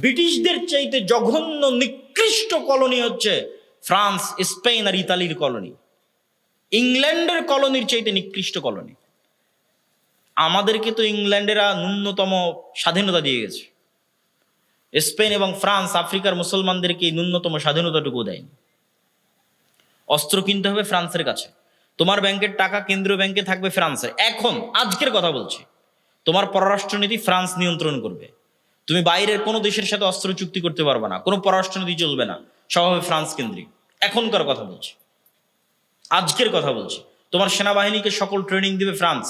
ব্রিটিশদের চাইতে জঘন্য নিকৃষ্ট কলোনি হচ্ছে ফ্রান্স, স্পেন আর ইতালির কলোনি। ইংল্যান্ডের কলোনির চাইতে নিকৃষ্ট কলোনি। আমাদেরকে তো ইংল্যান্ডেরা ন্যূনতম স্বাধীনতা দিয়ে গেছে, স্পেন এবং ফ্রান্স আফ্রিকার মুসলমানদেরকে ন্যূনতম স্বাধীনতাটুকু দেয়নি। অস্ত্র কিনতে হবে ফ্রান্সের কাছে, তোমার ব্যাংকের টাকা কেন্দ্রীয় ব্যাংকে থাকবে ফ্রান্সের। এখন আজকের কথা বলছি, তোমার পররাষ্ট্রনীতি ফ্রান্স নিয়ন্ত্রণ করবে। তুমি বাইরের কোনো দেশের সাথে অস্ত্র চুক্তি করতে পারবে না, কোনো পররাষ্ট্রনীতি চলবে না, সব হবে ফ্রান্স কেন্দ্রিক। এখনকার কথা বলছি, আজকের কথা বলছি। তোমার সেনাবাহিনীকে সকল ট্রেনিং দিবে ফ্রান্স।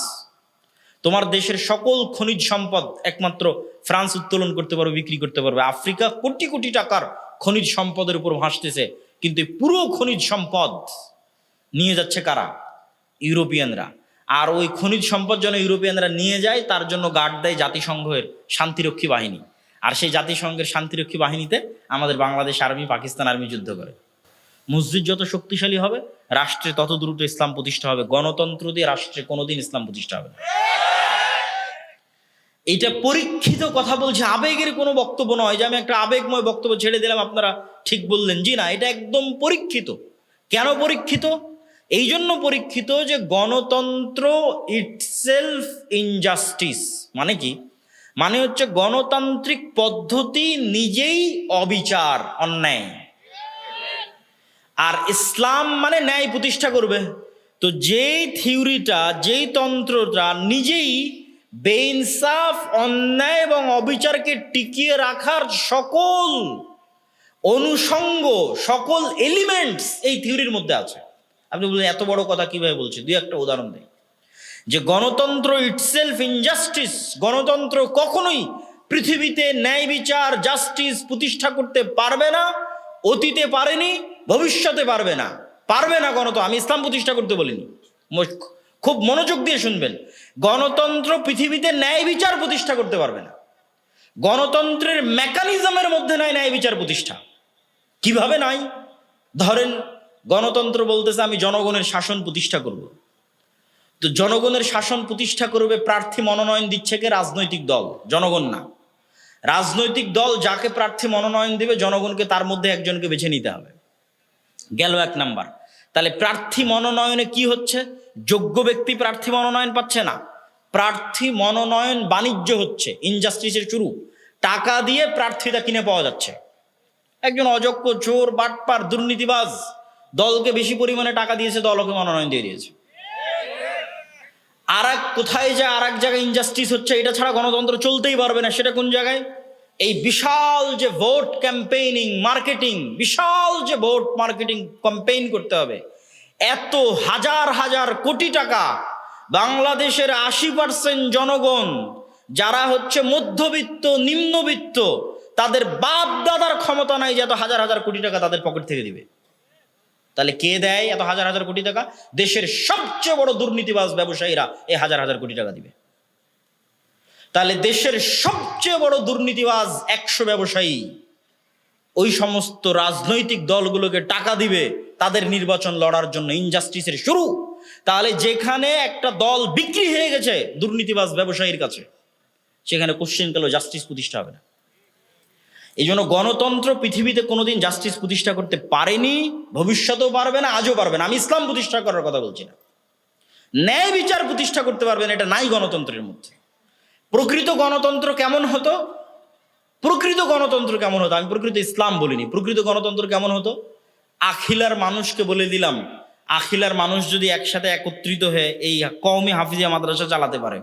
তোমার দেশের সকল খনিজ সম্পদ একমাত্র ফ্রান্স উত্তোলন করতে পারবে, বিক্রি করতে পারবে। আফ্রিকা কোটি কোটি টাকার খনিজ সম্পদের উপর ভাসতেছে, কিন্তু পুরো খনিজ সম্পদ নিয়ে যাচ্ছে কারা? ইউরোপিয়ানরা। আর ওই খনিজ সম্পদ যেন ইউরোপিয়ানরা নিয়ে যায়, তার জন্য গার্ড দেয় জাতিসংঘের শান্তিরক্ষী বাহিনী। আর সেই জাতিসংঘের শান্তিরক্ষী বাহিনীতে আমাদের বাংলাদেশ আর্মি, পাকিস্তান আর্মি যুদ্ধ করে। মসজিদ যত শক্তিশালী হবে, রাষ্ট্রে তত দ্রুত ইসলাম প্রতিষ্ঠা হবে। গণতন্ত্র দিয়ে রাষ্ট্রে কোনোদিন ইসলাম প্রতিষ্ঠা হবে না। এটা পরীক্ষিত কথা বলছে, আবেগের কোনো বক্তব্য নয় যে আমি একটা আবেগময় বক্তব্য ছেড়ে দিলাম আপনারা ঠিক বললেন। জি না, এটা একদম পরীক্ষিত। কেন পরীক্ষিত? এই জন্য পরীক্ষিত যে গণতন্ত্র ইটসেলফ ইনজাস্টিস। মানে কি? মানে হচ্ছে গণতান্ত্রিক পদ্ধতি নিজেই অবিচার, অন্যায়। আর ইসলাম মানে ন্যায় প্রতিষ্ঠা করবে। তো যেই থিওরিটা, যেই তন্ত্রটা নিজেই বেইনসাফ, অন্যায় এবং অবিচারকে টিকিয়ে রাখার সকল অনুষঙ্গ, সকল এলিমেন্টস এই থিওরির মধ্যে আছে। আপনি বললেন এত বড় কথা কিভাবে বলছে? দুই একটা উদাহরণ দেয় যে গণতন্ত্র ইটসেলফ ইনজাস্টিস। গণতন্ত্র কখনোই পৃথিবীতে ন্যায় বিচার, জাস্টিস প্রতিষ্ঠা করতে পারবে না, অতীতে পারেনি, ভবিষ্যতে পারবে না। পারবে না গণতন্ত্র। আমি ইসলাম প্রতিষ্ঠা করতে বলিনি, খুব মনোযোগ দিয়ে শুনবেন। গণতন্ত্র পৃথিবীতে ন্যায় বিচার প্রতিষ্ঠা করতে পারবে না। গণতন্ত্রের মেকানিজমের মধ্যে নাই ন্যায় বিচার প্রতিষ্ঠা। কিভাবে নাই? ধরেন গণতন্ত্র বলতেছে আমি জনগণের শাসন প্রতিষ্ঠা করব। তো জনগণের শাসন প্রতিষ্ঠা করবে, প্রার্থী মনোনয়ন দিচ্ছে কে? রাজনৈতিক দল, জনগণ না। রাজনৈতিক দল যাকে প্রার্থী মনোনয়ন দেবে, জনগণকে তার মধ্যে একজনকে বেছে নিতে হবে। গেল এক নাম্বার। তাহলে প্রার্থী মনোনয়নে কি হচ্ছে? যোগ্য ব্যক্তি প্রার্থী মনোনয়ন পাচ্ছে না, প্রার্থী মনোনয়ন বাণিজ্য হচ্ছে, ইনজাস্টিসের শুরু। টাকা দিয়ে প্রার্থীটা কিনে পাওয়া যাচ্ছে। একজন অযোগ্য, চোর, বাটপার, দুর্নীতিবাজ দলকে বেশি পরিমাণে টাকা দিয়েছে, দলকে মনোনয়ন দিয়ে দিয়েছে। আর এক কোথায় যায়, আর এক জায়গায় ইনজাস্টিস হচ্ছে। এটা ছাড়া গণতন্ত্র চলতেই পারবে না। সেটা কোন জায়গায়? এই বিশাল যে ভোট ক্যাম্পেইনিং, মার্কেটিং, বিশাল যে ভোট মার্কেটিং ক্যাম্পেইন করতে হবে, এত হাজার হাজার কোটি টাকা বাংলাদেশের 80% জনগণ যারা হচ্ছে মধ্যবিত্ত, নিম্নবিত্ত, তাদের বাপ দাদার ক্ষমতা নাই যে এত হাজার হাজার কোটি টাকা তাদের পকেট থেকে দিবে। তাহলে কে দেয় এত হাজার হাজার কোটি টাকা? দেশের সবচেয়ে বড় দুর্নীতিবাজ ব্যবসায়ীরা এই হাজার হাজার কোটি টাকা দিবে। তাহলে দেশের সবচেয়ে বড় দুর্নীতিবাজ 100 ব্যবসায়ী ওই সমস্ত রাজনৈতিক দলগুলোকে টাকা দিবে তাদের নির্বাচন লড়ার জন্য। ইনজাস্টিসের শুরু। তাহলে যেখানে একটা দল বিক্রি হয়ে গেছে দুর্নীতিবাজ ব্যবসায়ীর কাছে, সেখানে কোশ্চেন কালো জাস্টিস প্রতিষ্ঠা হবে না। এই জন্য গণতন্ত্র পৃথিবীতে কোনোদিন জাস্টিস প্রতিষ্ঠা করতে পারেনি, ভবিষ্যতেও পারবে না, আজও পারবে না। আমি ইসলাম প্রতিষ্ঠা করার কথা বলছি না। ন্যায় বিচার প্রতিষ্ঠা করতে পারবে না, এটা নাই গণতন্ত্রের মধ্যে। প্রকৃত গণতন্ত্র কেমন হতো? প্রকৃত গণতন্ত্র কেমন হতো? আমি প্রকৃত ইসলাম বলিনি। প্রকৃত গণতন্ত্র কেমন হতো? আখিলার মানুষকে বলে দিলাম, আখিলার মানুষ যদি একসাথে একত্রিত হয়ে এই কওমি হাফিজিয়া মাদ্রাসা চালাতে পারে,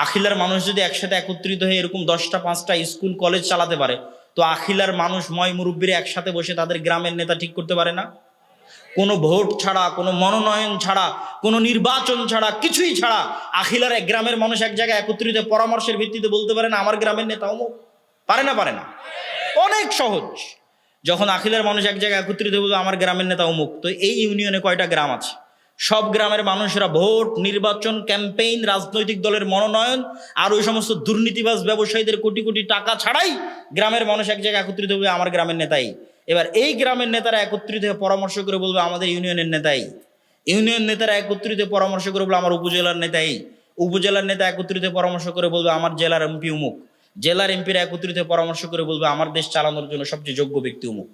আখিলার মানুষ যদি একসাথে একত্রিত হয়ে এরকম 10টা 5টা স্কুল কলেজ চালাতে পারে, তো আখিলার মানুষ ময় মুরব্বীরা একসাথে বসে তাদের গ্রামের নেতা ঠিক করতে পারে না? কোনো ভোট ছাড়া, কোনো মনোনয়ন ছাড়া, কোনো নির্বাচন ছাড়া, কিছুই ছাড়া আখিলার এক গ্রামের মানুষ এক জায়গায় একত্রিত পরামর্শের ভিত্তিতে বলতে পারে না আমার গ্রামের নেতা অমুক? পারে না? পারে না? অনেক সহজ। যখন আখিলার মানুষ এক জায়গায় একত্রিত বলবে আমার গ্রামের নেতা অমুক, তো এই ইউনিয়নে কয়টা গ্রাম আছে? সব গ্রামের মানুষরা ভোট, নির্বাচন, ক্যাম্পেইন, রাজনৈতিক দলের মনোনয়ন আর ওই সমস্ত দুর্নীতিবাজ ব্যবসায়ীদের কোটি কোটি টাকা ছাড়াই গ্রামের মানুষ এক জায়গায় একত্রিত বলবে আমার গ্রামের নেতাই। এবার এই গ্রামের নেতারা একত্রিত হয়ে পরামর্শ করে বলবে আমাদের ইউনিয়নের নেতাই। ইউনিয়ন নেতারা একত্রিত পরামর্শ করে বলবে আমার উপজেলার নেতাই। উপজেলার নেতা একত্রিত পরামর্শ করে বলবে আমার জেলার এমপি উমুক। জেলার এমপিরা একত্রিত হয়ে পরামর্শ করে বলবে আমার দেশ চালানোর জন্য সবচেয়ে যোগ্য ব্যক্তি অমুক।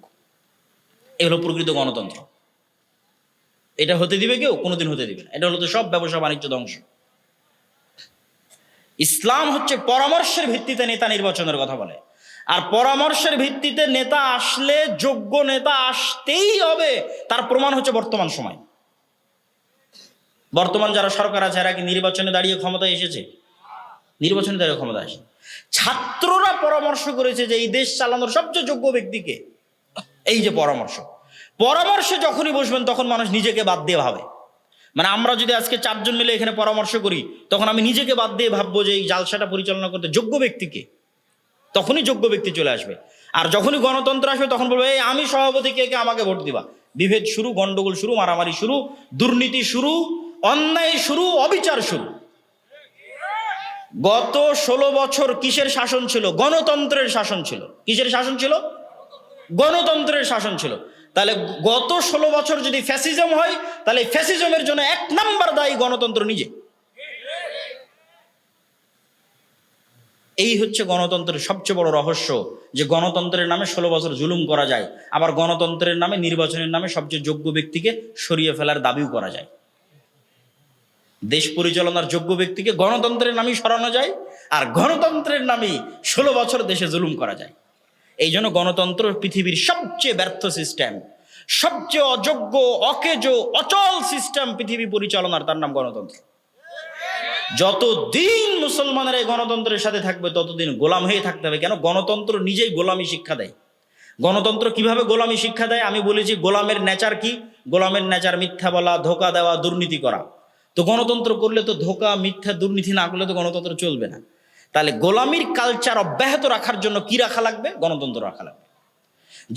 এগুলো প্রকৃত গণতন্ত্র। এটা হতে দিবে কেউ? কোনোদিন হতে দিবে না। এটা হলো তো সব ব্যবসা বাণিজ্য ধ্বংস। ইসলাম হচ্ছে পরামর্শের ভিত্তিতে নেতা নির্বাচনের কথা বলে, আর পরামর্শের ভিত্তিতে নেতা আসলে যোগ্য নেতা আসতেই হবে। তার প্রমাণ হচ্ছে বর্তমান সময়। বর্তমান যারা সরকার আছে এরা কি নির্বাচনে দাঁড়িয়ে ক্ষমতায় এসেছে? নির্বাচনে দাঁড়িয়ে ক্ষমতা আসে। ছাত্ররা পরামর্শ করেছে যে এই দেশ চালানোর সবচেয়ে যোগ্য ব্যক্তিকে। এই যে পরামর্শে যখনই বসবেন তখন মানুষ নিজেকে বাদ দিয়ে ভাবে। মানে আমরা যদি আজকে 4 জন মিলে এখানে পরামর্শ করি, তখন আমি নিজেকে বাদ দিয়ে ভাববো যে এই জালসাটা পরিচালনা করতে যোগ্য ব্যক্তিকে, তখনই যোগ্য ব্যক্তি চলে আসবে। আর যখনই গণতন্ত্র আসবে তখন বলবো এই আমি সভাপতি, কে কে আমাকে ভোট দিবা। বিভেদ শুরু, গন্ডগোল শুরু, মারামারি শুরু, দুর্নীতি শুরু, অন্যায় শুরু, অবিচার শুরু। গত 16 বছর কিসের শাসন ছিল? গণতন্ত্রের শাসন ছিল। কিসের শাসন ছিল? গণতন্ত্রের শাসন ছিল। তাহলে গত 16 বছর যদি ফ্যাসিজম হয়, তাহলে ফ্যাসিজমের জন্য 1 নাম্বার দায়ী গণতন্ত্র নিজে। এই হচ্ছে গণতন্ত্রের সবচেয়ে বড় রহস্য, যে গণতন্ত্রের নামে 16 বছর জুলুম করা যায়, আবার গণতন্ত্রের নামে, নির্বাচনের নামে সবচেয়ে যোগ্য ব্যক্তিকে সরিয়ে ফেলার দাবিও করা যায়। দেশ পরিচালনার যোগ্য ব্যক্তিকে গণতন্ত্রের নামেই সরানো যায়, আর গণতন্ত্রের নামেই 16 বছর দেশে জুলুম করা যায়। এই জন্য গণতন্ত্র পৃথিবীর সবচেয়ে ব্যর্থ সিস্টেম, সবচেয়ে অযোগ্য, অকেজ, অচল সিস্টেম পৃথিবী পরিচালনার, তার নাম গণতন্ত্র। যতদিন মুসলমানের এই গণতন্ত্রের সাথে থাকবে ততদিন গোলাম হয়ে থাকতে হবে। কেন? গণতন্ত্র নিজেই গোলামি শিক্ষা দেয়। গণতন্ত্র কিভাবে গোলামি শিক্ষা দেয়? আমি বলেছি গোলামের নেচার কি? গোলামের নেচার মিথ্যা বলা, ধোকা দেওয়া, দুর্নীতি করা। তো গণতন্ত্র করলে তো ধোকা, মিথ্যা, দুর্নীতি না করলে তো গণতন্ত্র চলবে না। তাহলে গোলামির কালচার অব্যাহত রাখার জন্য কি রাখা লাগবে? গণতন্ত্র রাখা লাগবে,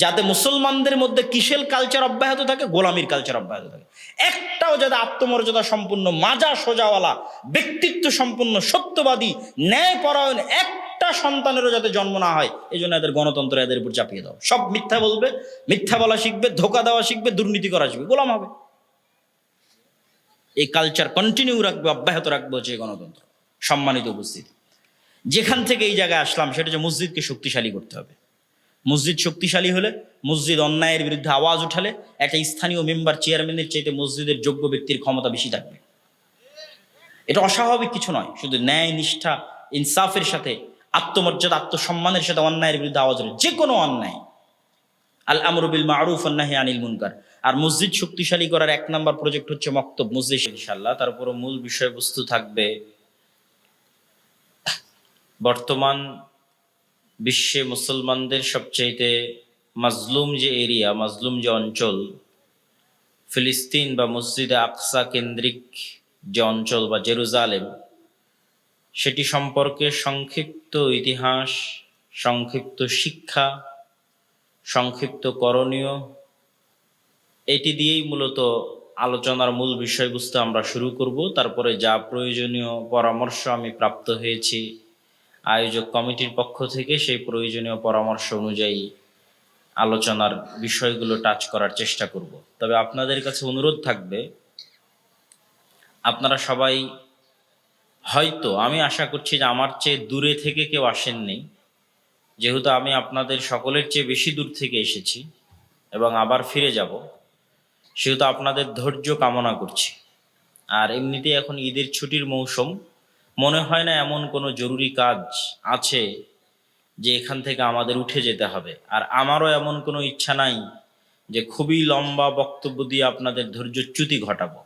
যাতে মুসলমানদের মধ্যে কিসের কালচার অব্যাহত থাকে? গোলামির কালচার অব্যাহত থাকে। একটাও যাতে আত্মমর্যাদা সম্পূর্ণ, মাজা সোজাওয়ালা, ব্যক্তিত্ব সম্পূর্ণ, সত্যবাদী, ন্যায়পরায়ণ একটা সন্তানেরও যাতে জন্ম না হয়, এই জন্য এদের গণতন্ত্র এদের উপর চাপিয়ে দাও। সব মিথ্যা বলবে, মিথ্যা বলা শিখবে, ধোকা দেওয়া শিখবে, দুর্নীতি করা শিখবে, গোলাম হবে। এই কালচার কন্টিনিউ রাখবে, অব্যাহত রাখবে হচ্ছে গণতন্ত্র। সম্মানিত উপস্থিতি, যেখান থেকে এই জায়গায় আসলাম সেটা হচ্ছে মসজিদকে শক্তিশালী করতে হবে। মসজিদ শক্তিশালী হলে, মসজিদ অন্যায়ের বিরুদ্ধে আওয়াজ উঠালে, একটা স্থানীয় মেম্বার, চেয়ারম্যানের চাইতে মসজিদের যোগ্য ব্যক্তির ক্ষমতা বেশি থাকবে। এটা অস্বাভাবিক কিছু নয়। শুধু ন্যায়, নিষ্ঠা, ইনসাফের সাথে, আত্মমর্যাদা, আত্মসম্মানের সাথে অন্যায়ের বিরুদ্ধে আওয়াজ উঠে, যে কোনো অন্যায়। আল আমরু বিল মারুফ ওয়ান নাহি আনিল মুনকার। আর মসজিদ শক্তিশালী করার 1 নাম্বার প্রজেক্ট হচ্ছে মক্তব মসজিদ, ইনশাআল্লাহ। তারপর মূল বিষয়বস্তু থাকবে বর্তমান বিশ্বে মুসলমানদের সবচাইতে মাজলুম যে এরিয়া, মাজলুম যে অঞ্চল, ফিলিস্তিন বা মসজিদে আকসা কেন্দ্রিক যে অঞ্চল বা জেরুজালেম, সেটি সম্পর্কে সংক্ষিপ্ত ইতিহাস, সংক্ষিপ্ত শিক্ষা, সংক্ষিপ্ত করণীয়, এটি দিয়েই মূলত আলোচনার মূল বিষয়বস্তু আমরা শুরু করব। তারপরে যা প্রয়োজনীয় পরামর্শ আমি প্রাপ্ত হয়েছি আয়োজক কমিটির পক্ষ থেকে, সেই প্রয়োজনীয় পরামর্শ অনুযায়ী আলোচনার বিষয়গুলো টাচ করার চেষ্টা করব। তবে আপনাদের কাছে অনুরোধ থাকবে, আপনারা সবাই হয়তো, আমি আশা করছি যে আমার চেয়ে দূরে থেকে কেউ আসেননি, যেহেতু আমি আপনাদের সকলের চেয়ে বেশি দূর থেকে এসেছি এবং আবার ফিরে যাব, সেহেতু আপনাদের ধৈর্য কামনা করছি। আর এমনিতেই এখন ঈদের ছুটির মৌসুম, মনে হয় না এমন কোনো জরুরি কাজ আছে যে এখান থেকে আমাদের উঠে যেতে হবে। আর আমারও এমন কোনো ইচ্ছা নাই যে খুবই লম্বা বক্তব্য দিয়ে আপনাদের ধৈর্যচ্যুতি ঘটাবো।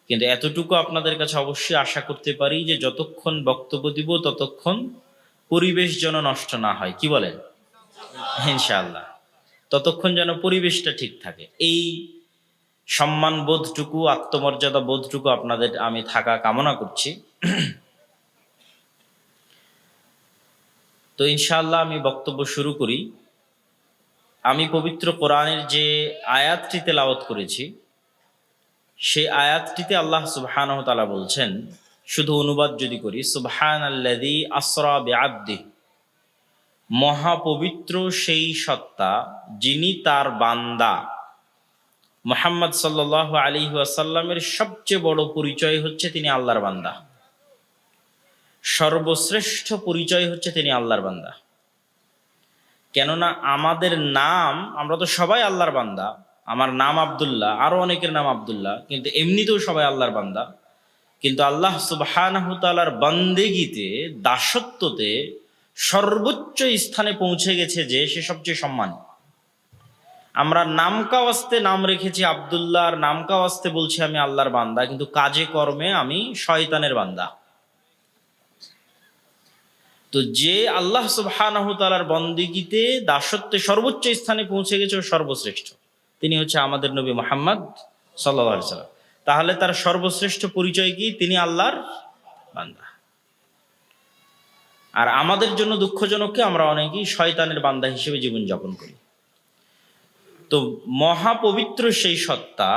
কিন্তু এতটুকু আপনাদের কাছে অবশ্যই আশা করতে পারি যে যতক্ষণ বক্তব্য দিব ততক্ষণ পরিবেশ যেন নষ্ট না হয়। কি বলেন? ইনশাআল্লাহ, ততক্ষণ যেন পরিবেশটা ঠিক থাকে। এই সম্মান বোধটুকু, আত্মমর্যাদা বোধটুকু আপনাদের আমি থাকা কামনা করছি। তো ইনশাআল্লাহ আমি বক্তব্য শুরু করি। আমি পবিত্র কোরআনের যে আয়াতটি তেলাওয়াত করেছি, সেই আয়াতটিতে আল্লাহ সুবহানাহু ওয়া তাআলা বলছেন, শুধু অনুবাদ যদি করি, সুবহানাল্লাযী আসরা বিআবদিহি, মহাপবিত্র সেই সত্তা যিনি তার বান্দা। মুহাম্মদ সাল্লাল্লাহু আলাইহি ওয়াসাল্লামের সবচেয়ে বড় পরিচয় হচ্ছে তিনি আল্লাহর বান্দা। সর্বশ্রেষ্ঠ পরিচয় হচ্ছে তিনি আল্লাহর বান্দা। কেননা আমাদের নাম, আমরা তো সবাই আল্লাহর বান্দা। আমার নাম আব্দুল্লাহ, আরো অনেকের নাম আব্দুল্লাহ, কিন্তু এমনিতেও সবাই আল্লাহর বান্দা। কিন্তু আল্লাহ সুবহানাহু তাআলার বান্দেগিতে, দাসত্বতে সর্বোচ্চ স্থানে পৌঁছে গেছে যে সে সবচেয়ে সম্মানী। আমরা নামকাওয়াস্তে নাম রেখেছি আব্দুল্লাহ, আর নামকাওয়াস্তে বলছি আমি আল্লাহর বান্দা, কিন্তু কাজে কর্মে আমি শয়তানের বান্দা। তো যে আল্লাহ সুবহানাহু তাআলার বন্দেগীতে, দাসত্বে সর্বোচ্চ স্থানে পৌঁছে গেছে, ও সর্বশ্রেষ্ঠ, তিনি হচ্ছে আমাদের নবী মুহাম্মদ সাল্লাল্লাহু আলাইহি ওয়াসাল্লাম। তাহলে তার সর্বশ্রেষ্ঠ পরিচয় কি? তিনি আল্লাহর বান্দা। আর আমাদের জন্য দুঃখজনক কি, আমরা অনেকেই শয়তানের বান্দা হিসেবে জীবনযাপন করি। তো মহাপবিত্র সেই সত্তা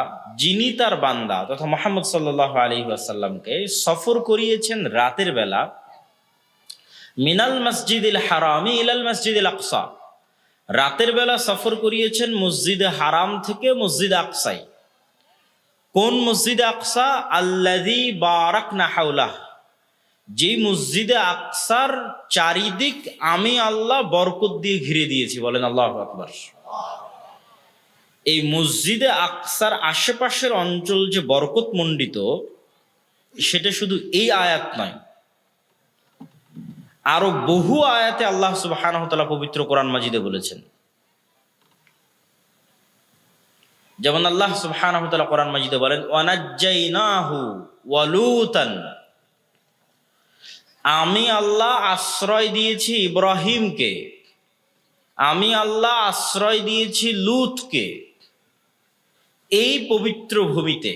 যিনি তার বান্দা তথা মুহাম্মদ সাল্লাল্লাহু আলাইহি ওয়াসাল্লামকে সফর করিয়েছেন রাতের বেলা, মিনাল মসজিদিল হারামি ইলাল মসজিদিল আকসা, রাতের বেলা সফর করিয়েছেন মসজিদে হারাম থেকে মসজিদে আকসায়। কোন মসজিদে আকসা? আল্লাযী বারাকনা হাওলাহ, যেই মসজিদে আকসার চারিদিক আমি আল্লাহ বরকত দিয়ে ঘিরে দিয়েছি। বলেন আল্লাহু আকবার। এই মসজিদে আকসার আশেপাশের অঞ্চল যে বরকত মণ্ডিত, সেটা শুধু এই আয়াত নয়, আরো বহু আয়াতে আল্লাহ সুবহানাহু ওয়া তাআলা পবিত্র কোরআন মাজিদে বলেছেন। যেমন আল্লাহ সুবহানাহু ওয়া তাআলা কোরআন মাজিদে বলেন, ওয়ানাজ্জাইনাহু ওয়া লূতান, আমি আল্লাহ আশ্রয় দিয়েছি ইব্রাহিমকে, আমি আল্লাহ আশ্রয় দিয়েছি লূতকে। এই পবিত্র ভূমিতে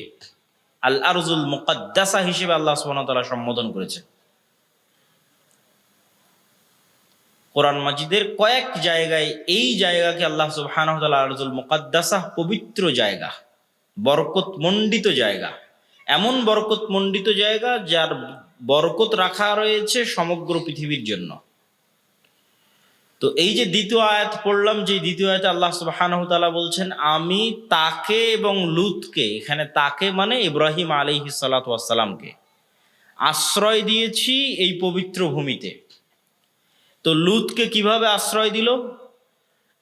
আল আরজুল মুকাদ্দাসা হিসেবে আল্লাহ সুবহানাহু ওয়া তাআলা সম্বোধন করেছেন। কোরআন মাজিদের কয়েক জায়গায় এই জায়গাকে আল্লাহ সুবহানাহু ওয়া তাআলা আরজুল মুকাদ্দাসা, পবিত্র জায়গা, বরকত মণ্ডিত জায়গা, এমন বরকত মণ্ডিত জায়গা যার বরকত রাখা রয়েছে সমগ্র পৃথিবীর জন্য। তো এই যে দ্বিতীয় আয়াত পড়লাম, যে দ্বিতীয় আয়াতে আল্লাহ সুবহানাহু ওয়া তাআলা বলছেন আমি তাকে এবং লূতকে, এখানে তাকে মানে ইব্রাহিম আলাইহিস সালাতু ওয়াস সালামকে আশ্রয় দিয়েছি এই পবিত্র ভূমিতে। তো লূতকে কিভাবে আশ্রয় দিল?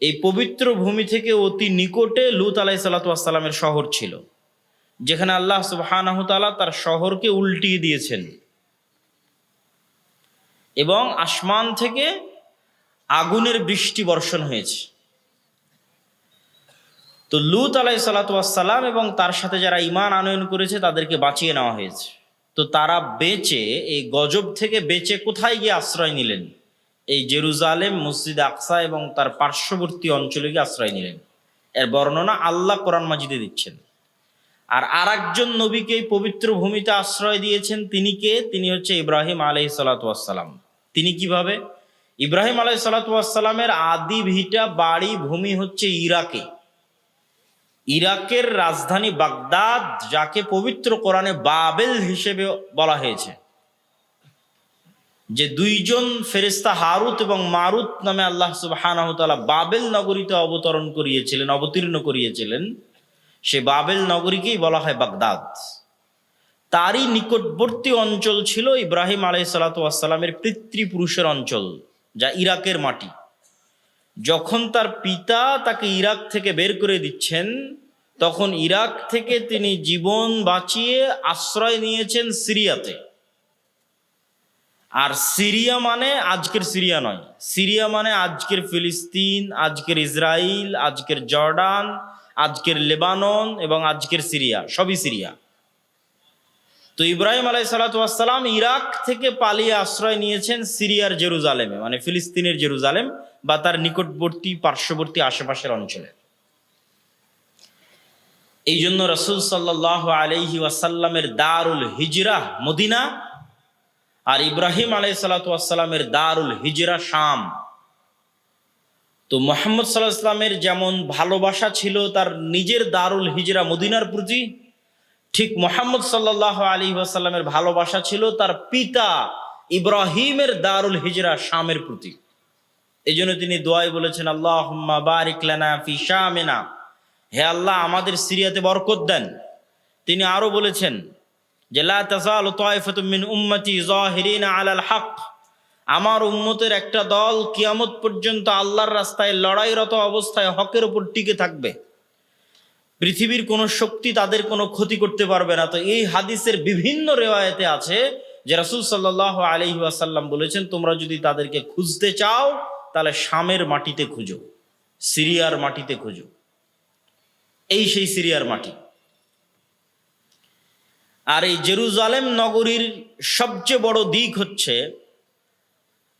এই পবিত্র ভূমি থেকে অতি নিকটে লূত আলাইহিস সালাতু ওয়াস সালামের শহর ছিল, যেখানে আল্লাহ সুবহানাহু ওয়া তাআলা তার শহরকে উল্টিয়ে দিয়েছেন এবং আসমান থেকে আগুনের বৃষ্টি বর্ষণ হয়েছে। তো লূত আলাইহিস সালাতু ওয়াস সালাম এবং তার সাথে যারা ঈমান আনয়ন করেছে তাদেরকে বাঁচিয়ে নেওয়া হয়েছে। তো তারা বেঁচে, এই গজব থেকে বেঁচে কোথায় গিয়ে আশ্রয় নিলেন? এই জেরুজালেম, মসজিদ আকসা এবং তার পার্শ্ববর্তী অঞ্চলে গিয়ে আশ্রয় নিলেন। এর বর্ণনা আল্লাহ কোরআন মাজিদে দিচ্ছেন। আর আরেকজন নবীকে এই পবিত্র ভূমিতে আশ্রয় দিয়েছেন। তিনি কে? তিনি হচ্ছে ইব্রাহিম আলাইহিস সালাতু ওয়াস সালাম। তিনি কিভাবে? ইব্রাহিম আলাইহিস সালাতু ওয়াস সালামের আদি ভিটা, বাড়ি, ভূমি হচ্ছে ইরাকে। ইরাকের রাজধানী বাগদাদ, যাকে পবিত্র কোরআনে বাবেল হিসেবে বলা হয়েছে, যে দুইজন ফেরেশতা হারুত এবং মারুত নামে আল্লাহ সুবহানাহু ওয়া তাআলা বাবেল নগরীতে অবতীর্ণ করিয়েছিলেন, সে বাবেল নগরীকেই বলা হয় বাগদাদ। তারই নিকটবর্তী অঞ্চল ছিল ইব্রাহিম আলাইহিস সালাতু ওয়াস সালামের পিতৃপুরুষের অঞ্চল, যা ইরাকের মাটি। যখন তার পিতা তাকে ইরাক থেকে বের করে দিচ্ছেন, তখন ইরাক থেকে তিনি জীবন বাঁচিয়ে আশ্রয় নিয়েছেন সিরিয়াতে। আর সিরিয়া মানে আজকের সিরিয়া নয়, সিরিয়া মানে আজকের ফিলিস্তিন, আজকের ইসরায়েল, আজকের জর্ডান, আজকের লেবানন এবং আজকের সিরিয়া, সবই সিরিয়া। তো ইব্রাহিম আলাইহিস সালাতু ওয়াস সালাম ইরাক থেকে পালিয়ে আশ্রয় নিয়েছেন সিরিয়ার জেরুজালেমে, মানে ফিলিস্তিনের জেরুজালেম বা তার নিকটবর্তী, পার্শ্ববর্তী, আশেপাশের অঞ্চলে। এই জন্য রাসূল সাল্লাল্লাহু আলাইহি ওয়াসাল্লামের দারুল হিজরা মদিনা, আর ইব্রাহিম আলাইহিস সালাতু ওয়াস সালামের দারুল হিজরা শাম। তো মুহাম্মদ সাল্লাল্লাহু আলাইহি ওয়াসাল্লামের যেমন ভালোবাসা ছিল তার নিজের দারুল হিজরা মদিনার প্রতি, ঠিক মুহাম্মদ সাল্লাল্লাহু আলাইহি ওয়াসাল্লামের ভালোবাসা ছিল তার পিতা ইব্রাহিমের দারুল হিজরা শামের প্রতি। এই জন্য তিনি দোয়ায় বলেছেন, আল্লাহুম্মা বারিক লানা ফি শামিনা, হে আল্লাহ আমাদের সিরিয়াতে বরকত দেন। তিনি আরো বলেছেন, যে লা তাযালু তায়ফাতুম মিন উম্মতি যাহিরিনা আলাল হক, আমার উম্মতের একটা দল কিয়ামত পর্যন্ত আল্লাহর রাস্তায় লড়াইরত অবস্থায় হকের উপর টিকে থাকবে, পৃথিবীর কোনো শক্তি তাদের কোনো ক্ষতি করতে পারবে না। তো এই হাদিসের বিভিন্ন রেওয়ায়েতে আছে যে রাসূল সাল্লাল্লাহু আলাইহি ওয়াসাল্লাম বলেছেন, তোমরা যদি তাদেরকে খুঁজতে চাও তাহলে শামের মাটিতে খুঁজো, সিরিয়ার মাটিতে খুঁজো। এই সেই সিরিয়ার মাটি। আর এই জেরুজালেম নগরীর সবচেয়ে বড় দিক হচ্ছে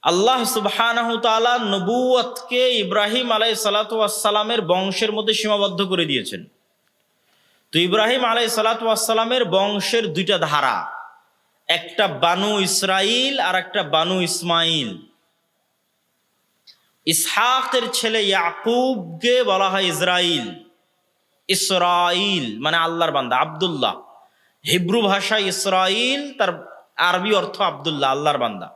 আল্লাহ সুবহানাহু তাআলা নবুয়তকে ইব্রাহিম আলাইহিস সালাতু ওয়াস সালামের বংশের মধ্যে সীমাবদ্ধ করে দিয়েছেন। তো ইব্রাহিম আলাইহিস সালাতু ওয়াস সালামের বংশের দুইটা ধারা, একটা বানু ইসরাইল আর একটা বানু ইসমাইল। ইসহাকের ছেলে ইয়াকুবকে বলা হয় ইসরাইল, ইসরাইল মানে আল্লাহর বান্দা, আব্দুল্লাহ। হিব্রু ভাষায় ইসরাইল, তার আরবি অর্থ আব্দুল্লাহ, আল্লাহর বান্দা।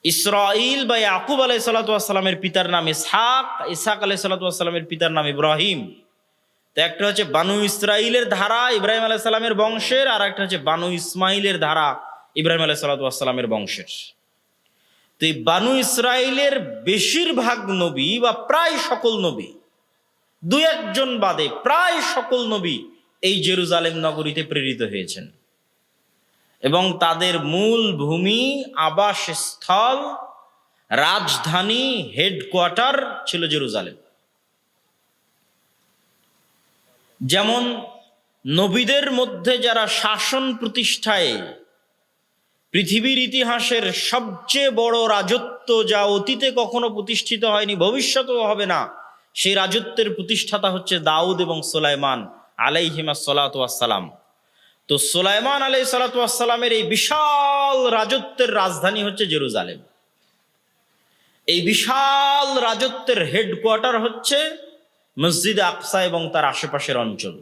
ইসরাইল বা ইয়াকুব আলাইহিস সালাতু ওয়াস সালামের পিতার নাম ইসহাক, ইসহাক আলাইহিস সালাতু ওয়াস সালামের পিতার নাম ইব্রাহিম। তো একটা হচ্ছে বানু ইসরাইলের ধারা ইব্রাহিম আলাইহিস সালামের বংশের, আর একটা হচ্ছে বানু ইসমাইলের ধারা ইব্রাহিম আলাইহিস সালাতু ওয়াস সালামের বংশের। তো এই বানু ইসরাইলের বেশিরভাগ নবী বা প্রায় সকল নবী, দুই একজন বাদে প্রায় সকল নবী এই জেরুজালেম নগরীতে প্রেরিত হয়েছেন, এবং তাদের মূল ভূমি, আবাসস্থল, রাজধানী, হেডকোয়ার্টার ছিল জেরুজালেম। যেমন নবীদের মধ্যে যারা শাসন প্রতিষ্ঠায় পৃথিবীর ইতিহাসের সবচেয়ে বড় রাজত্ব, যা অতীতে কখনো প্রতিষ্ঠিত হয়নি, ভবিষ্যতেও হবে না, সেই রাজত্বের প্রতিষ্ঠাতা হচ্ছে দাউদ এবং সুলাইমান আলাইহিমা সালাতু ওয়াস সালাম। তো সুলাইমান আলাইহিস সালাতু ওয়াস সালামের এই বিশাল রাজত্বের রাজধানী হচ্ছে জেরুজালেম। এই বিশাল রাজত্বের হেডকোয়ার্টার হচ্ছে মসজিদে আকসা এবং তার আশেপাশের অঞ্চল।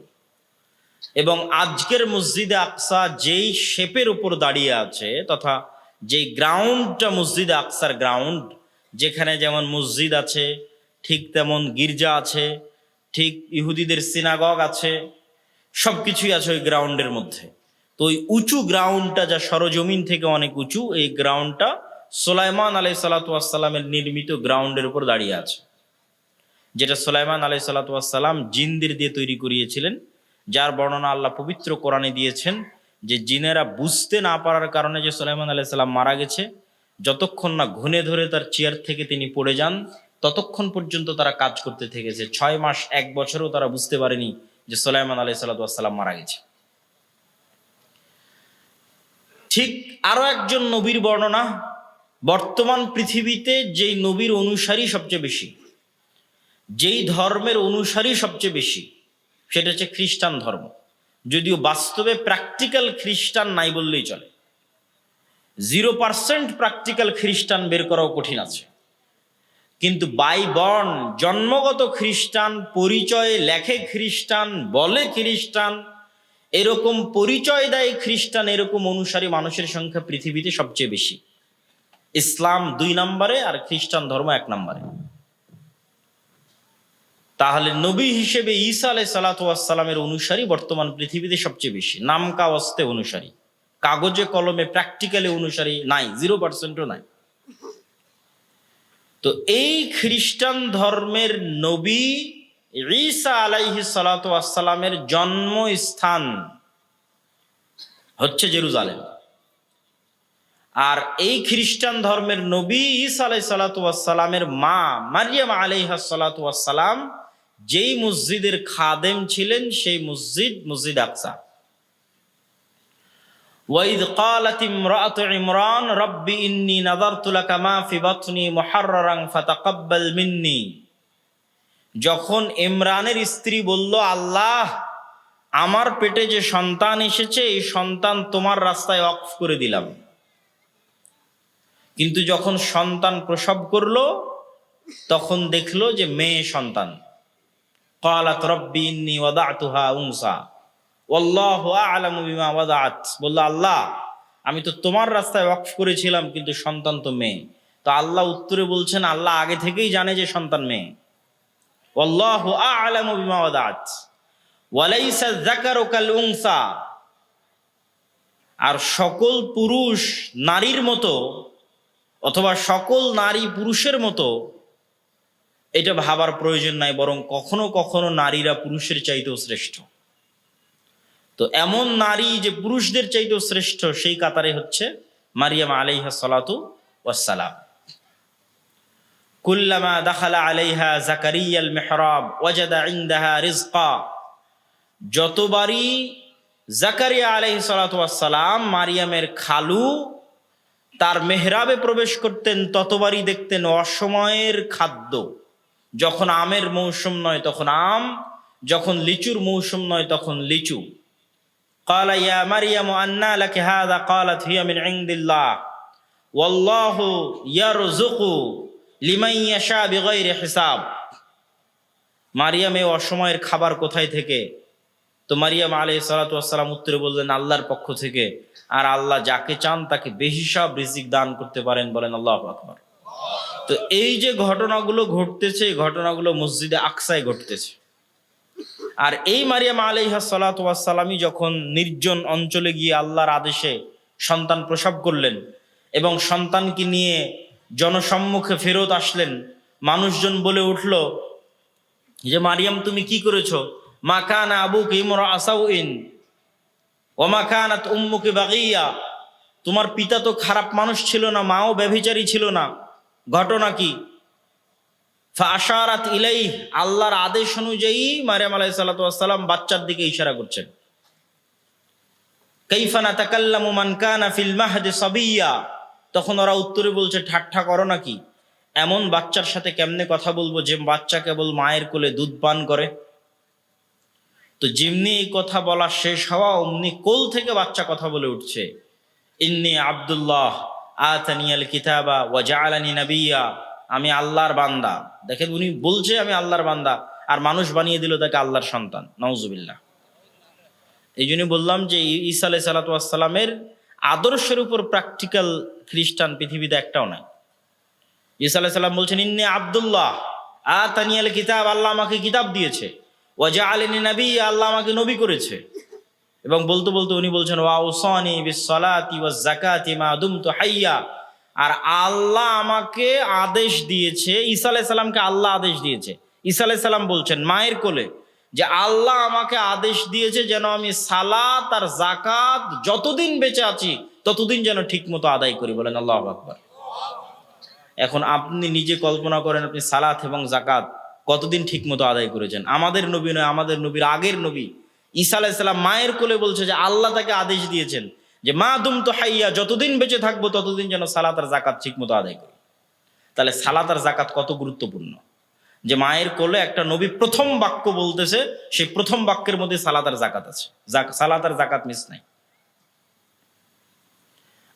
এবং আজকের মসজিদে আকসা যেই শেপের উপর দাঁড়িয়ে আছে, তথা যেই গ্রাউন্ডটা মসজিদে আকসার গ্রাউন্ড, যেখানে যেমন মসজিদ আছে ঠিক তেমন গির্জা আছে, ঠিক ইহুদিদের সিনাগগ আছে, সব কিছুই আছে ওই গ্রাউন্ডের মধ্যে। তো ওই উঁচু গ্রাউন্ডটা, যা সরজমিন থেকে অনেক উঁচু, এই গ্রাউন্ডটা সুলাইমান আলাইহিস সালাতু ওয়াস সালামের নির্মিত গ্রাউন্ডের উপর দাঁড়িয়ে আছে, যেটা সুলাইমান আলাইহিস সালাতু ওয়াস সালাম জিনদের দিয়ে তৈরি করিয়েছিলেন, যার বর্ণনা আল্লাহ পবিত্র কোরআনে দিয়েছেন যে জিনেরা বুঝতে না পারার কারণে যে সুলাইমান আলাইহিস সালাম মারা গেছে, যতক্ষণ না ঘুণে ধরে তার চেয়ার থেকে তিনি পড়ে যান, ততক্ষণ পর্যন্ত তারা কাজ করতে থেকেছে। 6 মাস 1 বছরও তারা বুঝতে পারেনি যে সুলাইমান আলাইহিস সালাতু ওয়াস সালাম মারা গেছে। ঠিক আরো একজন নবীর বর্ণনা, বর্তমান পৃথিবীতে যেই নবীর অনুসারী সবচেয়ে বেশি, যেই ধর্মের অনুসারী সবচেয়ে বেশি, সেটা হচ্ছে খ্রিস্টান ধর্ম। যদিও বাস্তবে প্র্যাকটিক্যাল খ্রিস্টান নাই বললেই চলে, 0% প্র্যাকটিক্যাল খ্রিস্টান বের করাও কঠিন আছে। কিন্তু বাই বর্ন, জন্মগত খ্রিস্টান, পরিচয় লেখে খ্রিস্টান, বলে খ্রিস্টান, এরকম পরিচয় দেয় খ্রিস্টান, এরকম অনুসারী মানুষের সংখ্যা পৃথিবীতে সবচেয়ে বেশি। ইসলাম 2 নম্বরে আর খ্রিস্টান ধর্ম 1 নম্বরে। তাহলে নবী হিসেবে ঈসা আলাইহিস সালাতু ওয়াস সালামের অনুসারী বর্তমান পৃথিবীতে সবচেয়ে বেশি, নাম কাওয়াস্তে অনুসারী, কাগজে কলমে প্র্যাকটিক্যালি অনুসারী নাই, 0%ও নাই। তো এই খ্রিস্টান ধর্মের নবী ঈসা আলাইহিস সালাতু ওয়াস সালামের জন্মস্থান হচ্ছে জেরুজালেম। আর এই খ্রিস্টান ধর্মের নবী ঈসা আলাইহিস সালাতু ওয়াস সালামের মা মারইয়াম আলাইহাস সালাতু ওয়াস সালাম যেই মসজিদের খাদেম ছিলেন, সেই মসজিদ আকসা। ওয়াইদ ক্বালাত ইমরাআতু ইমরান রাব্বি ইন্নী নাযারতু লাকা মা ফি বাতনি মুহাররারান ফাতাকাব্বাল মিন্নী। যখন ইমরানের স্ত্রী বলল, আল্লাহ, আমার পেটে যে সন্তান এসেছে, এই সন্তান তোমার রাস্তায় ওয়াকফ করে দিলাম। কিন্তু যখন সন্তান প্রসব করলো, তখন দেখলো যে মেয়ে সন্তান। ক্বালাত রাব্বি ইন্নী ওয়াদাতুহা উনসা ওয়াল্লাহু আ'লামু বিমা ওয়াদাআত। বলল, আল্লাহ, আমি তো তোমার রাস্তায় ওয়াকফ করেছিলাম, কিন্তু সন্তান তো মেয়ে। তো আল্লাহ উত্তরে বলছেন, আল্লাহ আগে থেকেই জানে যে সন্তান মেয়ে। ওয়াল্লাহু আ'লামু বিমা ওয়াদাআত ওয়া লাইসা যাকারু কাল উনসা। আর সকল পুরুষ নারীর মতো অথবা সকল নারী পুরুষের মতো এটা ভাবার প্রয়োজন নাই, বরং কখনো কখনো নারীরা পুরুষের চাইতেও শ্রেষ্ঠ। তো এমন নারী যে পুরুষদের চাইতেও শ্রেষ্ঠ, সেই কাতারে হচ্ছে মারিয়াম আলাইহা সালাতু ওয়াসসালাম। কুল্লামা দাখালা আলাইহা জাকারিয়াল মিহরাব ওয়াজাদা ইনদাহা রিজকা, যতবারই জাকারিয়া আলাইহিস সালাতু ওয়াসসালাম মারিয়ামের খালু তার মেহরাবে প্রবেশ করতেন, ততবারই দেখতেন অসময়ের খাদ্য। যখন আমের মৌসুম নয় তখন আম, যখন লিচুর মৌসুম নয় তখন লিচু। ক্বালা ইয়া মারইয়াম আন্না লাকি হাযা, ক্বালাত হিয়া মিন ইনদিল্লাহ ওয়াল্লাহু ইয়ারযুকু লিমান ইয়াশা বিগাইরি হিসাব। মারিয়াম, এই অসময়ের খাবার কোথায় থেকে? তো মারিয়াম আলাইহিস সালাতু ওয়াসসালাম উত্তরে বললেন, আল্লাহর পক্ষ থেকে, আর আল্লাহ যাকে চান তাকে বেহিসাব রিজিক দান করতে পারেন। বলেন আল্লাহু আকবার। তো এই যে ঘটনাগুলো ঘটতেছে, এই ঘটনাগুলো মসজিদে আকসায় ঘটতেছে। আর এই মারিয়াম আলাইহিস সালাতু ওয়াসসালামই যখন নির্জন অঞ্চলে গিয়ে আল্লাহর আদেশে সন্তান প্রসব করলেন এবং সন্তানকে নিয়ে জনসম্মুখে ফেরত আসলেন, মানুষজন বলে উঠল যে মারিয়াম তুমি কি করেছো? মা কানা আবুকি ইমরা সাউইন ওয়া মা কানাত উম্মুকি বাগিয়া, তোমার পিতা তো খারাপ মানুষ ছিল না, মাও ব্যভিচারী ছিল না, ঘটনা কি? ফাআশারাত ইলাইহি, আল্লাহর আদেশ অনুযায়ী মারিয়াম আলাইহিস সালাতু ওয়াসসালাম বাচ্চার দিকে ইশারা করছেন। কাইফা নাতাকাল্লামু মান কানা ফিল মাহদি সাবিয়্যা, তখন ওরা উত্তরে বলছে, ঠাট্টা করো নাকি? এমন বাচ্চার সাথে কেমনে কথা বলবো যে বাচ্চা কেবল মায়ের কোলে দুধ পান করে? তো যেমনি এই কথা বলা শেষ হওয়া অমনি কোল থেকে বাচ্চা কথা বলে উঠছে, ইন্নী আব্দুল্লাহ আতানিয়াল কিতাবা ওয়া জাআলানি নাবিয়্যা, আমি আল্লাহর বান্দা। দেখেন, উনি বলছে আমি আল্লাহর বান্দা, আর মানুষ বানিয়ে দিল তাকে আল্লাহর সন্তান। নাউজুবিল্লাহ। এই জন্য বললাম যে ঈসা আলাইহিস সালাতু ওয়াসসালামের আদর্শের উপর প্র্যাকটিক্যাল খ্রিস্টান পৃথিবীতে একটাও নাই। ঈসা আলাইহিস সালাম বলছেন, ইন্নী আব্দুল্লাহ আতানিয়াল কিতাব, আল্লাহ আমাকে কিতাব দিয়েছে, ওয়া জাআলানি নাবিয়্যা, আল্লাহ আমাকে নবী করেছে। এবং বলতে বলতে উনি বলছেন, ওয়া আওসানি বিস-সালাতি ওয়াজ-যাকাতি মা দুমতু হাইয়্যা, আর আল্লাহ আমাকে আদেশ দিয়েছে। ঈসা আলাইহিস সালামকে আল্লাহ আদেশ দিয়েছে। ঈসা আলাইহিস সালাম বলছেন মায়ের কোলে যে আল্লাহ আমাকে আদেশ দিয়েছে যেন আমি সালাত আর যাকাত যতদিন বেঁচে আছি ততদিন যেন ঠিক মতো আদায় করি। বলেন আল্লাহু আকবার। এখন আপনি নিজে কল্পনা করেন, আপনি সালাত এবং যাকাত কতদিন ঠিক মতো আদায় করেছেন? আমাদের নবী নয়, আমাদের নবীর আগের নবী ঈসা আলাইহিস সালাম মায়ের কোলে বলছে যে আল্লাহ তাকে আদেশ দিয়েছেন যে মা দুমতু হাইয়্যা, যতদিন বেঁচে থাকবো ততদিন যেন সালাত আর যাকাত ঠিক মতো আদায় করি। তাহলে সালাত আর যাকাত কত গুরুত্বপূর্ণ, যে মায়ের কোলে একটা নবী প্রথম বাক্য বলতেছে, সেই প্রথম বাক্যের মধ্যে সালাত আর যাকাত আছে। সালাত আর যাকাত মিস নাই।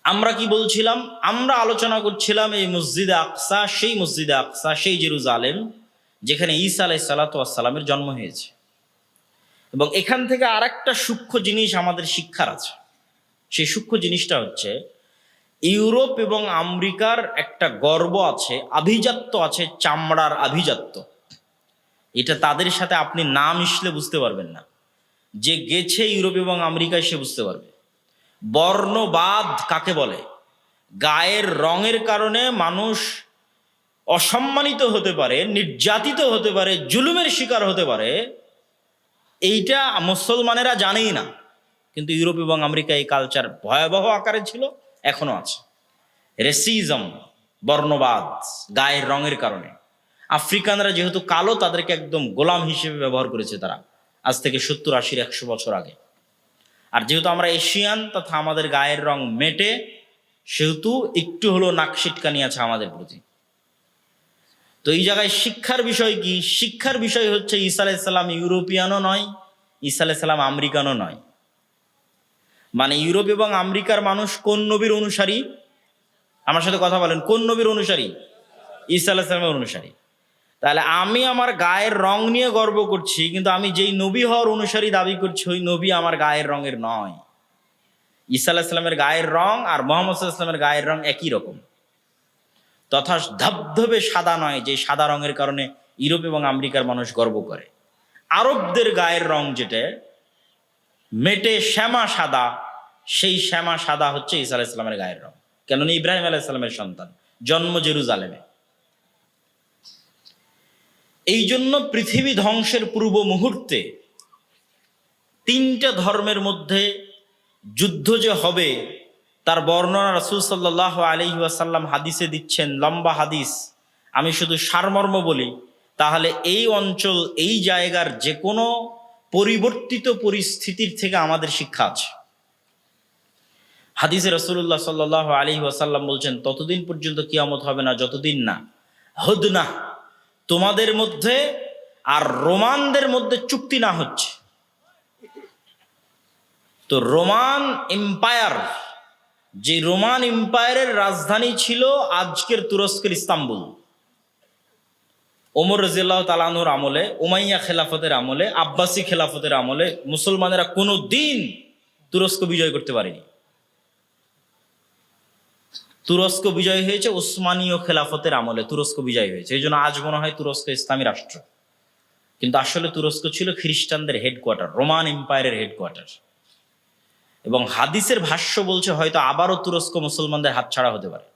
আমরা কি বলছিলাম? আমরা আলোচনা করছিলাম এই মসজিদে আকসা, সেই মসজিদে আকসা, সেই জেরুজালেম যেখানে ঈসা আলাইহিস সালাতু ওয়াসসালামের জন্ম হয়েছে। এবং এখান থেকে আরেকটা সূক্ষ্ম জিনিস আমাদের শিক্ষার আছে। সেই সূক্ষ্ম জিনিসটা হচ্ছে, ইউরোপ এবং আমেরিকার একটা গর্ব আছে, আভিজাত্য আছে, চামড়ার আভিজাত্য। এটা তাদের সাথে আপনি না মিশলে বুঝতে পারবেন না। যে গেছে ইউরোপ এবং আমেরিকায় সে বুঝতে পারবে। বর্ণবাদ কাকে বলে? গায়ের রঙের কারণে মানুষ অসম্মানিত হতে পারে, নির্যাতিত হতে পারে, জুলুমের শিকার হতে পারে, এইটা মুসলমানেরা জানেই না। কিন্তু ইউরোপ এবং আমেরিকা এই কালচার ভয়াবহ আকারে ছিল, এখনো আছে। রেসিজম, বর্ণবাদ, গায়ের রঙের কারণে। আফ্রিকানরা যেহেতু কালো, তাদেরকে একদম গোলাম হিসেবে ব্যবহার করেছে তারা, আজ থেকে 70, 80, 100 বছর আগে। আর যেহেতু আমরা এশিয়ান তথা আমাদের গায়ের রং মেটে, সেহেতু একটু হলো নাক সিটকানি আছে আমাদের প্রতি। তো এই জায়গায় শিক্ষার বিষয় কি? শিক্ষার বিষয় হচ্ছে ঈসা আলাইহিস সালাম ইউরোপিয়ানও নয়, ঈসা আলাইহিস সালাম আমেরিকানও নয়। মানে ইউরোপ এবং আমেরিকার মানুষ কোন নবীর অনুসারী? আমার সাথে কথা বলেন, কোন নবীর অনুসারী? ঈসা আলাইহিস সালামের অনুসারী। তাহলে আমি আমার গায়ের রং নিয়ে গর্ব করছি, কিন্তু আমি যেই নবী হওয়ার অনুসারী দাবি করছি, ওই নবী আমার গায়ের রঙের নয়। ঈসা আলাইহিস সালামের গায়ের রং আর মুহাম্মদ সাল্লাল্লাহু আলাইহি ওয়াসাল্লামের গায়ের রং একই রকম, তথা ধবধবে সাদা নয়, যে সাদা রঙের কারণে ইউরোপ এবং আমেরিকার মানুষ গর্ব করে। আরবদের গায়ের রং যেটা মেটে শ্যামা সাদা, সেই শ্যামা সাদা হচ্ছে ঈসা আলাইহিস সালামের গায়ের রং, কেননা ইব্রাহিম আলাইহিস সালামের সন্তান, জন্ম জেরুজালেমে। এই জন্য পৃথিবী ধ্বংসের পূর্ব মুহূর্তে তিনটা ধর্মের মধ্যে যুদ্ধ যে হবে তার বর্ণনা রাসূল সাল্লাল্লাহু আলাইহি ওয়াসাল্লাম হাদিসে দিচ্ছেন, লম্বা হাদিস। আমি শুধু সারমর্ম বলি, তাহলে এই অঞ্চল, এই জায়গার যে কোনো পরিবর্তিত পরিস্থিতির থেকে আমাদের শিক্ষা আছে। হাদিসে রাসূলুল্লাহ সাল্লাল্লাহু আলাইহি ওয়াসাল্লাম বলছেন, ততদিন পর্যন্ত কিয়ামত হবে না যতদিন না হুদনা, তোমাদের মধ্যে আর রোমানদের মধ্যে চুক্তি না হচ্ছে। তো রোমান এম্পায়ার, যে রোমান এম্পায়ারের রাজধানী ছিল আজকের তুরস্কের ইস্তাম্বুল, ওমর রাদিয়াল্লাহু তাআলা আনহুর আমলে, উমাইয়া খেলাফতের আমলে, আব্বাসী খেলাফতের আমলে মুসলমানেরা কোনো দিন তুরস্ক বিজয় করতে পারেনি। তুরস্ক বিজয় হয়েছে উসমানীয় খেলাফতের আমলে, তুরস্ক বিজয় হয়েছে। এই জন্য আজ মনে হয় তুরস্ক ইসলামী রাষ্ট্র, কিন্তু আসলে তুরস্ক ছিল খ্রিস্টানদের হেডকোয়ার্টার, রোমান এম্পায়ারের হেডকোয়ার্টার। এবং হাদিসের ভাষ্য বলছে হয়তো আবারও তুরস্ক মুসলমানদের হাতছাড়া হতে পারে,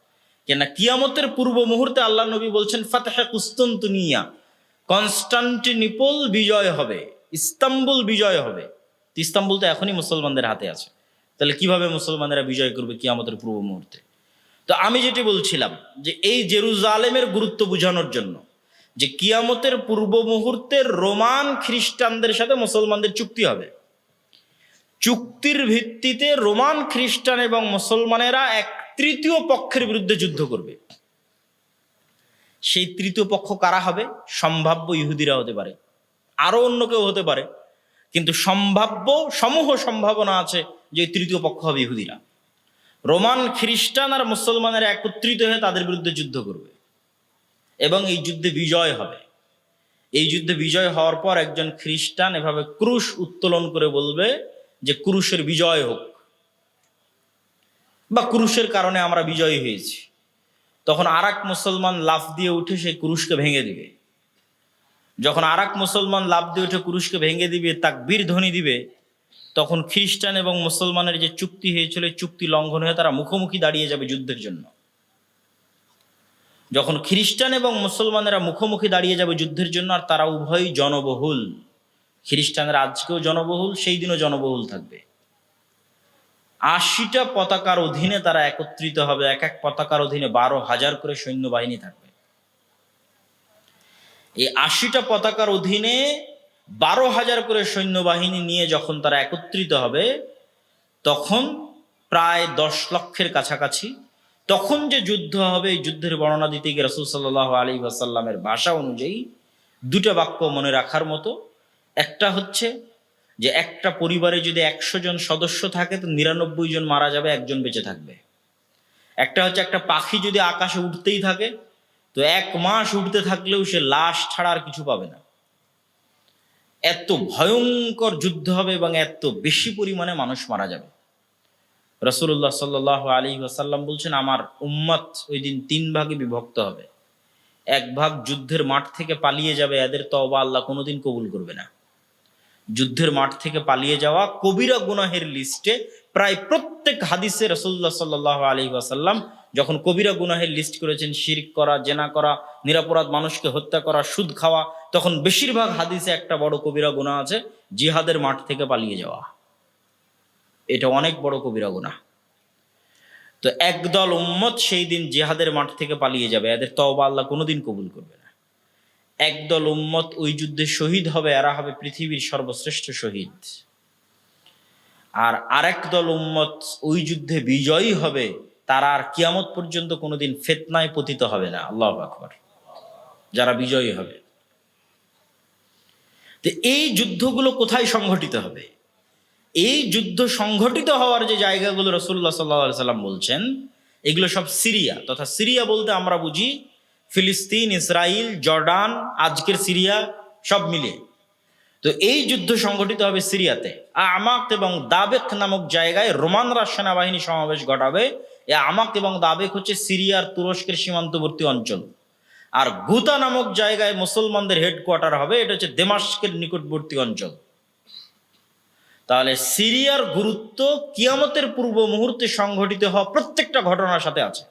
কেননা কিয়ামতের পূর্ব মুহূর্তে আল্লাহ নবী বলছেন ফাতহে কুস্তান্তনিয়া, কনস্টান্টিনোপল বিজয় হবে, ইস্তাম্বুল বিজয় হবে। ইস্তাম্বুল তো এখনই মুসলমানদের হাতে আছে, তাহলে কিভাবে মুসলমানেরা বিজয় করবে কিয়ামতের পূর্ব মুহূর্তে? তো আমি যেটি বলছিলাম যে এই জেরুজালেমের গুরুত্ব বোঝানোর জন্য, যে কিয়ামতের পূর্ব মুহূর্তে রোমান খ্রিস্টানদের সাথে মুসলমানদের চুক্তি হবে। চুক্তির ভিত্তিতে রোমান খ্রিস্টান এবং মুসলমানেরা এক তৃতীয় পক্ষের বিরুদ্ধে যুদ্ধ করবে। সেই তৃতীয় পক্ষ কারা হবে? সম্ভাব্য ইহুদিরা হতে পারে, আরো অন্য কেউ হতে পারে, কিন্তু সমূহ সম্ভাবনা আছে যে তৃতীয় পক্ষ হবে ইহুদিরা। রোমান খ্রিস্টান আর মুসলমানেরা একত্রিত হয়ে তাদের বিরুদ্ধে যুদ্ধ করবে এবং এই যুদ্ধে বিজয় হবে। এই যুদ্ধে বিজয় হওয়ার পর একজন খ্রিস্টান এভাবে ক্রুশ উত্তোলন করে বলবে যে ক্রুশের বিজয় হোক, বা ক্রুশের কারণে আমরা বিজয়ী হয়েছি। তখন আরেক মুসলমান লাফ দিয়ে উঠে সেই ক্রুশকে ভেঙে দিবে। যখন আরেক মুসলমান লাফ দিয়ে উঠে ক্রুশকে ভেঙে দিবে, তাকবীর ধ্বনি দিবে, তখন খ্রিস্টান এবং মুসলমানের যে চুক্তি হয়েছিল চুক্তি লঙ্ঘন হয়ে তারা মুখোমুখি দাঁড়িয়ে যাবে যুদ্ধের জন্য। যখন খ্রিস্টান এবং মুসলমানেরা মুখোমুখি দাঁড়িয়ে যাবে যুদ্ধের জন্য, আর তারা উভয়ই জনবহুল, খ্রিস্টানরা আজকেও জনবহুল, সেই দিনও জনবহুল থাকবে। 80টা পতাকার অধীনে তারা একত্রিত হবে, এক এক পতাকার অধীনে 12,000 করে সৈন্যবাহিনী থাকবে। এই 80টা পতাকার অধীনে 12,000 করে সৈন্যবাহিনী নিয়ে যখন তারা একত্রিত হবে, তখন প্রায় 10 লক্ষের কাছাকাছি। তখন যে যুদ্ধ হবে, এই যুদ্ধের বর্ণনা দিতে গিয়ে রাসূল সাল্লাল্লাহু আলাইহি ওয়াসাল্লামের ভাষা অনুযায়ী 2টা বাক্য মনে রাখার মতো। একটা হচ্ছে যে একটা পরিবারে যদি 100 জন সদস্য থাকে তো 99 জন মারা যাবে, একজন বেঁচে থাকবে। একটা হচ্ছে একটা পাখি যদি আকাশে উঠতেই থাকে তো 1 মাস উঠতে থাকলেও সে লাশ ছাড়া আর কিছু পাবে না। এত ভয়ঙ্কর যুদ্ধ হবে এবং এত বেশি পরিমাণে মানুষ মারা যাবে। রাসূলুল্লাহ সাল্লাল্লাহু আলাইহি ওয়াসাল্লাম বলছেন, আমার উম্মত ওই দিন 3 ভাগে বিভক্ত হবে। 1 ভাগ যুদ্ধের মাঠ থেকে পালিয়ে যাবে, এদের তওবা আল্লাহ কোনোদিন কবুল করবে না। যুদ্ধের মাঠ থেকে পালিয়ে যাওয়া কবিরা গুনাহের লিস্টে প্রায় প্রত্যেক হাদিসে রাসূলুল্লাহ সাল্লাল্লাহু আলাইহি ওয়াসাল্লাম যখন কবিরা গুনাহের লিস্ট করেছেন, শিরক করা, জেনা করা, নিরপরাধ মানুষকে হত্যা করা, সুদ খাওয়া, তখন বেশিরভাগ হাদিসে একটা বড় কবিরা গুনাহ আছে, জিহাদের মাঠ থেকে পালিয়ে যাওয়া। এটা অনেক বড় কবিরা গুনাহ। তো একদল উম্মত সেই দিন জিহাদের মাঠ থেকে পালিয়ে যাবে, এদের তওবা আল্লাহ কোনোদিন কবুল করবে না। একদল উম্মত ওই যুদ্ধে শহীদ হবে, এরা হবে পৃথিবীর সর্বশ্রেষ্ঠ শহীদ। আর আরেক দল উম্মত ওই যুদ্ধে বিজয়ী হবে, তারা আর কিয়ামত পর্যন্ত কোনোদিন ফিতনায় পতিত হবে না। আল্লাহু আকবার। যারা বিজয়ী হবে। তো এই যুদ্ধগুলো কোথায় সংঘটিত হবে? এই যুদ্ধ সংঘটিত হওয়ার যে জায়গাগুলো রাসূলুল্লাহ সাল্লাল্লাহু আলাইহি সাল্লাম বলছেন, এগুলো সব সিরিয়া, তথা সিরিয়া বলতে আমরা বুঝি ফিলিস্তিন, ইসরায়েল, জর্ডান, আজকের সিরিয়া সব মিলিয়ে। তো এই যুদ্ধ সংঘটিত হবে সিরিয়াতে। আমাক এবং দাবেক নামক জায়গায় রোমানরা সেনাবাহিনী সমাবেশ ঘটাবে। এই আমাক এবং দাবেক হচ্ছে সিরিয়ার তুরস্কের সীমান্তবর্তী অঞ্চল। আর গুতা নামক জায়গায় মুসলমানদের হেডকোয়ার্টার হবে, এটা হচ্ছে দামেস্কের নিকটবর্তী অঞ্চল। তাহলে সিরিয়ার গুরুত্ব কিয়ামতের পূর্ব মুহূর্তে সংঘটিত হওয়া প্রত্যেকটা ঘটনার সাথে আছে।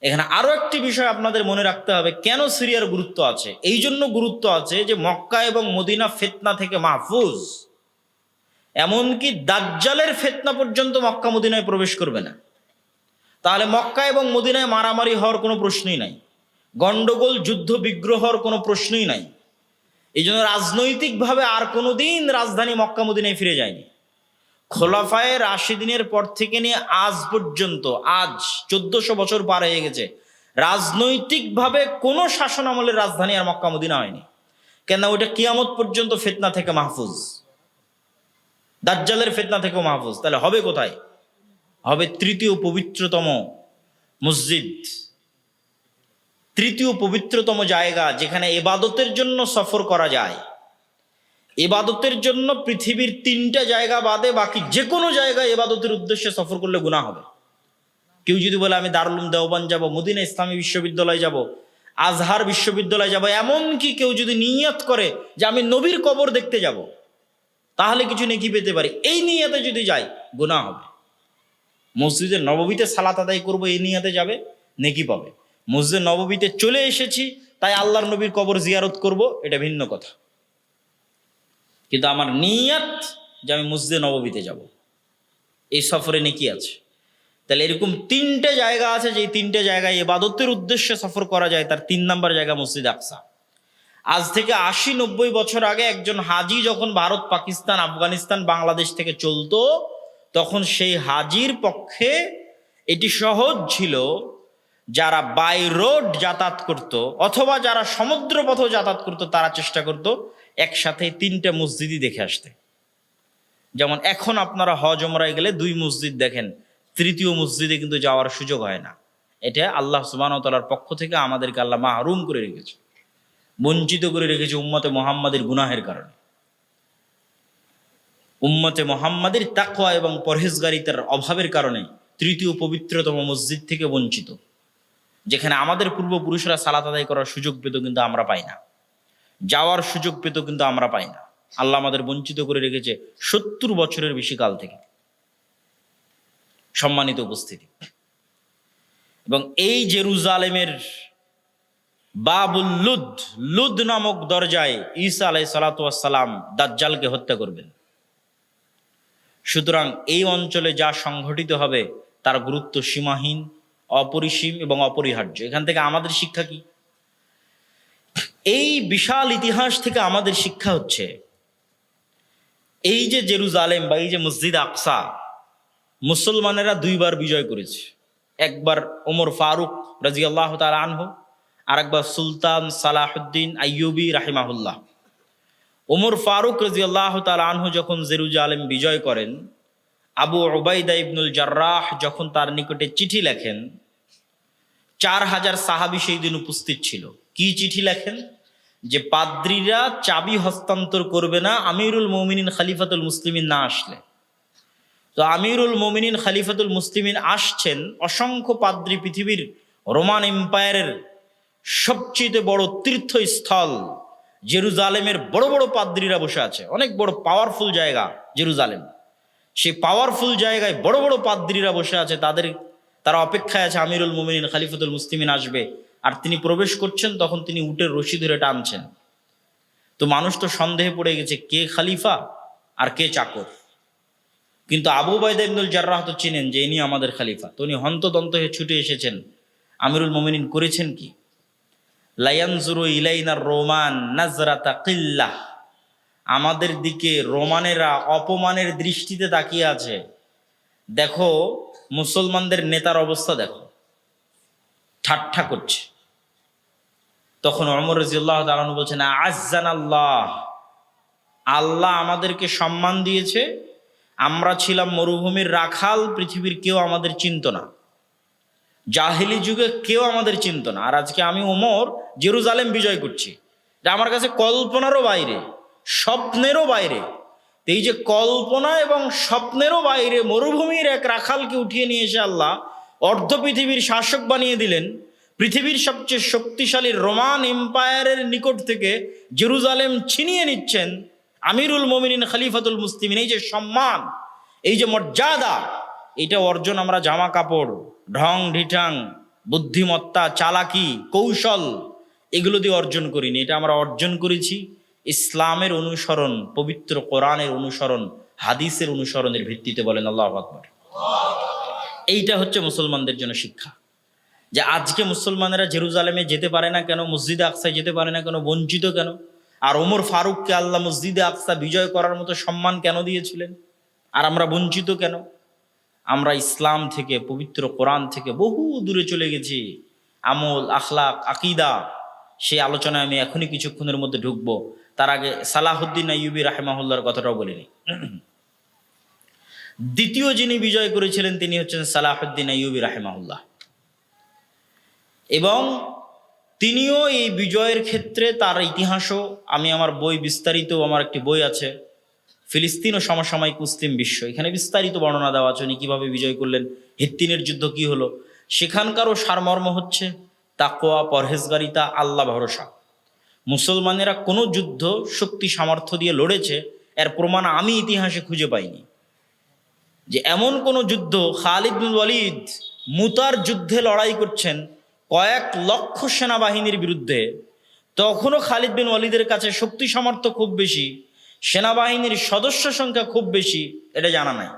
এখানে আরো একটি বিষয় আপনাদের মনে রাখতে হবে, কেন সিরিয়ার গুরুত্ব আছে। এই জন্য গুরুত্ব আছে যে মক্কা এবং মদিনা ফিতনা থেকে মাহফুজ, এমনকি দাজ্জালের ফিতনা পর্যন্ত মক্কা মদিনায় প্রবেশ করবে না। তাহলে মক্কা এবং মদিনায় মারামারি হওয়ার কোনো প্রশ্নই নাই, গন্ডগোল যুদ্ধ বিগ্রহ হওয়ার কোনো প্রশ্নই নাই। এই জন্য রাজনৈতিকভাবে আর কোনোদিন রাজধানী মক্কা মদিনায় ফিরে যায়নি। খোলাফায়ে রাশিদিনের পর থেকে নিয়ে আজ পর্যন্ত, আজ 1400 বছর পার হয়ে গেছে, রাজনৈতিকভাবে কোনো শাসন আমলের রাজধানী আর মক্কা মদিনা হয়নি। কেন? ওইটা কিয়ামত পর্যন্ত ফিতনা থেকে মাহফুজ, দাজ্জালের ফিতনা থেকেও মাহফুজ। তাহলে হবে কোথায়? হবে তৃতীয় পবিত্রতম মসজিদ, তৃতীয় পবিত্রতম জায়গা, যেখানে ইবাদতের জন্য সফর করা যায়। ইবাদতের জন্য পৃথিবীর 3টা জায়গা বাদে বাকি যে কোনো জায়গায় ইবাদতের উদ্দেশ্যে সফর করলে গুনাহ হবে। কেউ যদি বলে আমি দারুল উলুম দেওবন্দ যাব, মদিনা ইসলামী বিশ্ববিদ্যালয় যাব, আজহার বিশ্ববিদ্যালয় যাব, এমনকি কেউ যদি নিয়ত করে যে আমি নবীর কবর দেখতে যাব, তাহলে কিছু নেকি পেতে পারি, এই নিয়তে যদি যাই গুনাহ হবে। মসজিদে নববীতে সালাত আদায় করবো, এই নিয়তে যাবে, নেকি পাবে। মসজিদে নববীতে চলে এসেছি তাই আল্লাহর নবীর কবর জিয়ারত করব, এটা ভিন্ন কথা। কিন্তু আমার নিয়ত যে আমি মসজিদে নববীতে যাব, এই সফরে নেকি আছে। তাহলে এরকম 3টে জায়গা আছে, যে 3টে জায়গায় ইবাদতের উদ্দেশ্যে সফর করা যায়। তার 3 নম্বর জায়গা মসজিদ আকসা। আজ থেকে 80-90 বছর আগে একজন হাজি যখন ভারত, পাকিস্তান, আফগানিস্তান, বাংলাদেশ থেকে চলতো, তখন সেই হাজির পক্ষে এটি সহজ ছিল, যারা বাই রোড যাতায়াত করত অথবা যারা সমুদ্র পথে যাতায়াত করত, তারা চেষ্টা করত একসাথে 3টে মসজিদই দেখে আসতে। যেমন এখন আপনারা হজ ওমরায় গেলে 2 মসজিদ দেখেন, তৃতীয় মসজিদে কিন্তু যাওয়ার সুযোগ হয় না। এটা আল্লাহ সুবহানাহু ওয়া তাআলার পক্ষ থেকে আমাদেরকে আল্লাহ মাহরুম করে রেখেছে, বঞ্চিত করে রেখেছে উম্মতে মুহাম্মাদের গুনাহের কারণে। উম্মতে মুহাম্মাদের তাকওয়া এবং পরহেজগারিতার অভাবের কারণে তৃতীয় পবিত্রতম মসজিদ থেকে বঞ্চিত, যেখানে আমাদের পূর্বপুরুষরা সালাত আদায় করার সুযোগ পেত কিন্তু আমরা পাই না, যাওয়ার সুযোগ পেত কিন্তু আমরা পাই না। আল্লাহ আমাদের বঞ্চিত করে রেখেছে 70 বছরের বেশি কাল থেকে। সম্মানিত উপস্থিতি, এবং এই জেরুজালেমের বাবুল লুদ, লুদ নামক দরজায় ঈসা আলাইহিস সালাতু ওয়াস সালাম দাজ্জালকে হত্যা করবেন। সুতরাং এই অঞ্চলে যা সংঘটিত হবে তার গুরুত্ব সীমাহীন, অপরিসীম এবং অপরিহার্য। এখান থেকে আমাদের শিক্ষা কি? এই বিশাল ইতিহাস থেকে আমাদের শিক্ষা হচ্ছে, এই যে জেরুজালেম বা এই যে মসজিদ আকসা, মুসলমানেরা 2 বার বিজয় করেছে। একবার ওমর ফারুক রাদিয়াল্লাহু তাআলা আনহু, আর একবার সুলতান সালাহুদ্দিন আইয়ুবী রাহিমাহুল্লাহ। ওমর ফারুক রাদিয়াল্লাহু তাআলা আনহু যখন জেরুজালেম বিজয় করেন, আবু উবাইদা ইবনুল জাররাহ যখন তার নিকটে চিঠি লেখেন, 4000 সাহাবী সেই দিন উপস্থিত ছিল। কি চিঠি লেখেন? যে পাদ্রীরা চাবি হস্তান্তর করবে না আমিরুল মুমিনিন খলিফাতুল মুসলিমিন না আসলে। তো আমিরুল মুমিনিন খলিফাতুল মুসলিমিন আসছেন, অসংখ্য পাদ্রী, পৃথিবীর রোমান এম্পায়ারের সবচেয়ে বড় তীর্থস্থল জেরুজালেমের বড় বড় পাদ্রীরা বসে আছে, অনেক বড় পাওয়ারফুল জায়গা জেরুজালেম। সেই পাওয়ারফুল জায়গায় বড় বড় পাদ্রীরা বসে আছে, তারা অপেক্ষায় আছে আমিরুল মুমিনিন খলিফাতুল মুসলিমিন আসবে। আর তিনি প্রবেশ করছেন, তখন তিনি উটের রশি ধরে টানছেন। তো মানুষ তো সন্দেহে পড়ে গেছে কে খলিফা আর কে চাকর। কিন্তু আবু উবাইদা ইবনুল জাররাহ তো চিনেন যে ইনি আমাদের খলিফা। তো উনি হন্তদন্ত হয়ে ছুটে এসেছেন। আমিরুল মুমিনিন করেছেন কি? লায়ানজুরু ইলাইনার রোমান নাজরাতা কিল্লাহ, আমাদের দিকে রোমানেরা অপমানের দৃষ্টিতে তাকিয়ে আছে। দেখো মুসলমানদের নেতার অবস্থা দেখো, ঠাট্টা করছে। তখন ওমর রাদিয়াল্লাহু তাআলা আনহু বলছেন, আজ্জানাল্লাহ, আল্লাহ আমাদেরকে সম্মান দিয়েছে। আমরা ছিলাম মরুভূমির রাখাল, পৃথিবীর কেউ আমাদের চিনত না, জাহিলি যুগে কেউ আমাদের চিনত না। আর আজকে আমি ওমর জেরুজালেম বিজয় করছি, যা আমার কাছে কল্পনারও বাইরে, স্বপ্নেরও বাইরে। এই যে কল্পনা এবং স্বপ্নেরও বাইরে মরুভূমির এক রাখালকে উঠিয়ে নিয়ে এসে আল্লাহ অর্ধ পৃথিবীর শাসক বানিয়ে দিলেন। পৃথিবীর সবচেয়ে শক্তিশালী রোমান এম্পায়ারের নিকট থেকে জেরুজালেম ছিনিয়ে নিচ্ছেন। আমিরুল মুমিনিন খলিফাতুল মুসলিমিন, এই যে সম্মান, এই যে মর্যাদা, এটা অর্জন আমরা জামা কাপড়, ঢং ঢিঠাং, বুদ্ধিমত্তা, চালাকি, কৌশল এগুলো দিয়ে অর্জন করিনি। এটা আমরা অর্জন করেছি ইসলামের অনুসরণ, পবিত্র কোরআনের অনুসরণ, হাদিসের অনুসরণের ভিত্তিতে। বলেন আল্লাহু আকবার। এইটা হচ্ছে মুসলমানদের জন্য শিক্ষা, যে আজকে মুসলমানেরা জেরুজালেমে যেতে পারে না কেন, মসজিদে আকসায় যেতে পারে না কেন, বঞ্চিত কেন? আর ওমর ফারুককে আল্লাহ মসজিদে আকসা বিজয় করার মতো সম্মান কেন দিয়েছিলেন, আর আমরা বঞ্চিত কেন? আমরা ইসলাম থেকে, পবিত্র কোরআন থেকে বহু দূরে চলে গেছি। আমল, আখলাক, আকিদা, সেই আলোচনায় আমি এখনই কিছুক্ষণের মধ্যে ঢুকবো। তার আগে সালাহুদ্দিন আইয়ুবী রাহিমাহুল্লাহর কথাটাও বলিনি। দ্বিতীয় যিনি বিজয় করেছিলেন তিনি হচ্ছেন সালাহুদ্দিন আইয়ুবী রাহিমাহুল্লাহ, এবং তিনিও এই বিজয়ের ক্ষেত্রে তার ইতিহাসও, আমি আমার বই বিস্তারিত, আমার একটি বই আছে ফিলিস্তিন ও সমসাময়িক মুসলিম বিশ্ব, এখানে বিস্তারিত বর্ণনা দেওয়া আছে উনি কীভাবে বিজয় করলেন, হিত্তিনের যুদ্ধ কি হলো। সেখানকারও সারমর্ম হচ্ছে তাকওয়া, পরহেজগারিতা, আল্লাহ ভরসা। মুসলমানেরা কোনো যুদ্ধ শক্তি সামর্থ্য দিয়ে লড়েছে এর প্রমাণ আমি ইতিহাসে খুঁজে পাইনি। যে এমন কোনো যুদ্ধ, খালিদ বিন ওয়ালিদ মুতার যুদ্ধে লড়াই করছেন কয়েক লক্ষ সেনাবাহিনীর বিরুদ্ধে, তখনও খালিদ বিন ওয়ালিদের কাছে শক্তি সামর্থ্য খুব বেশি, সেনাবাহিনীর সদস্য সংখ্যা খুব বেশি, এটা জানা নাই।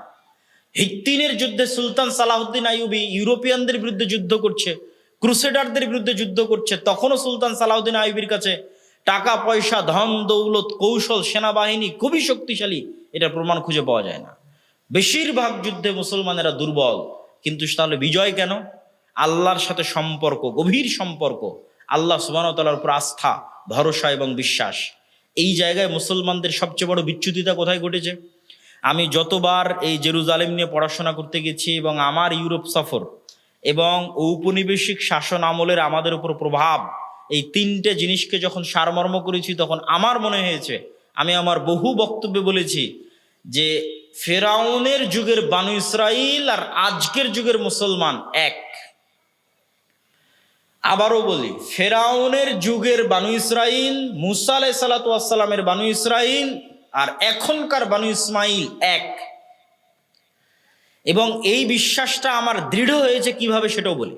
হিত্তিনের যুদ্ধে সুলতান সালাহুদ্দিন আইয়ুবী ইউরোপিয়ানদের বিরুদ্ধে যুদ্ধ করছে, ক্রুসেডারদের বিরুদ্ধে যুদ্ধ করছে, তখনও সুলতান সালাহুদ্দিন আইয়ুবীর কাছে টাকা পয়সা, ধন দৌলত, কৌশল, সেনাবাহিনী খুবই শক্তিশালী, এটা প্রমাণ খুঁজে পাওয়া যায় না। বেশিরভাগ যুদ্ধে মুসলমানেরা দুর্বল, কিন্তু তাহলে বিজয় কেন? আল্লাহর সাথে সম্পর্ক, গভীর সম্পর্ক, আল্লাহ সুবহানাহু ওয়া তাআলার উপর আস্থা, ভরসা এবং বিশ্বাস। এই জায়গায় মুসলমানদের সবচেয়ে বড় বিচ্যুতিটা কোথায় ঘটেছে? আমি যতবার এই জেরুজালেম নিয়ে পড়াশোনা করতে গেছি এবং আমার ইউরোপ সফর এবং ঔপনিবেশিক শাসন আমলের আমাদের উপর প্রভাব, এই তিনটে জিনিসকে যখন সারমর্ম করেছি, তখন আমার মনে হয়েছে, আমি আমার বহু বক্তব্যে বলেছি যে ফেরাউনের যুগের বানু ইসরাইল আর আজকের যুগের মুসলমান এক। আবারও বলি, ফেরাউনের যুগের বানু ইসরাইল, মুসা আলাইহিস সালাতু ওয়াস সালামের বানু ইসরাইল আর এখনকার বানু ইসমাইল এক। এবং এই বিশ্বাসটা আমার দৃঢ় হয়েছে কিভাবে সেটাও বলি।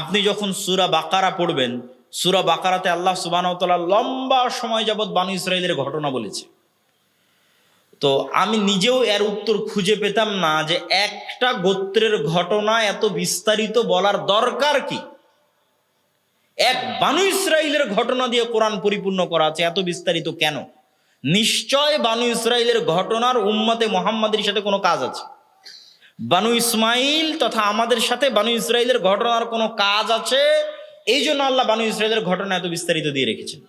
আপনি যখন সূরা বাকারা পড়বেন, সূরা বাকারাতে আল্লাহ সুবহানাহু ওয়া তাআলা লম্বা সময় যাবৎ বানু ইসরাইলের ঘটনা বলেছে। তো আমি নিজেও এর উত্তর খুঁজে পেতাম না যে একটা গোত্রের ঘটনা এত বিস্তারিত বলার দরকার কি। এক বানু ইসরাইলের ঘটনা দিয়ে কোরআন পরিপূর্ণ করা আছে, এত বিস্তারিত কেন? নিশ্চয় বানু ইসরাইলের ঘটনার উম্মতে মুহাম্মাদের সাথে কোনো কাজ আছে। বানু ইসমাইল তথা আমাদের সাথে বানু ইসরাইলের ঘটনার কোনো কাজ আছে, এই জন্য আল্লাহ বানু ইসরাইলের ঘটনা এত বিস্তারিত দিয়ে রেখেছেন।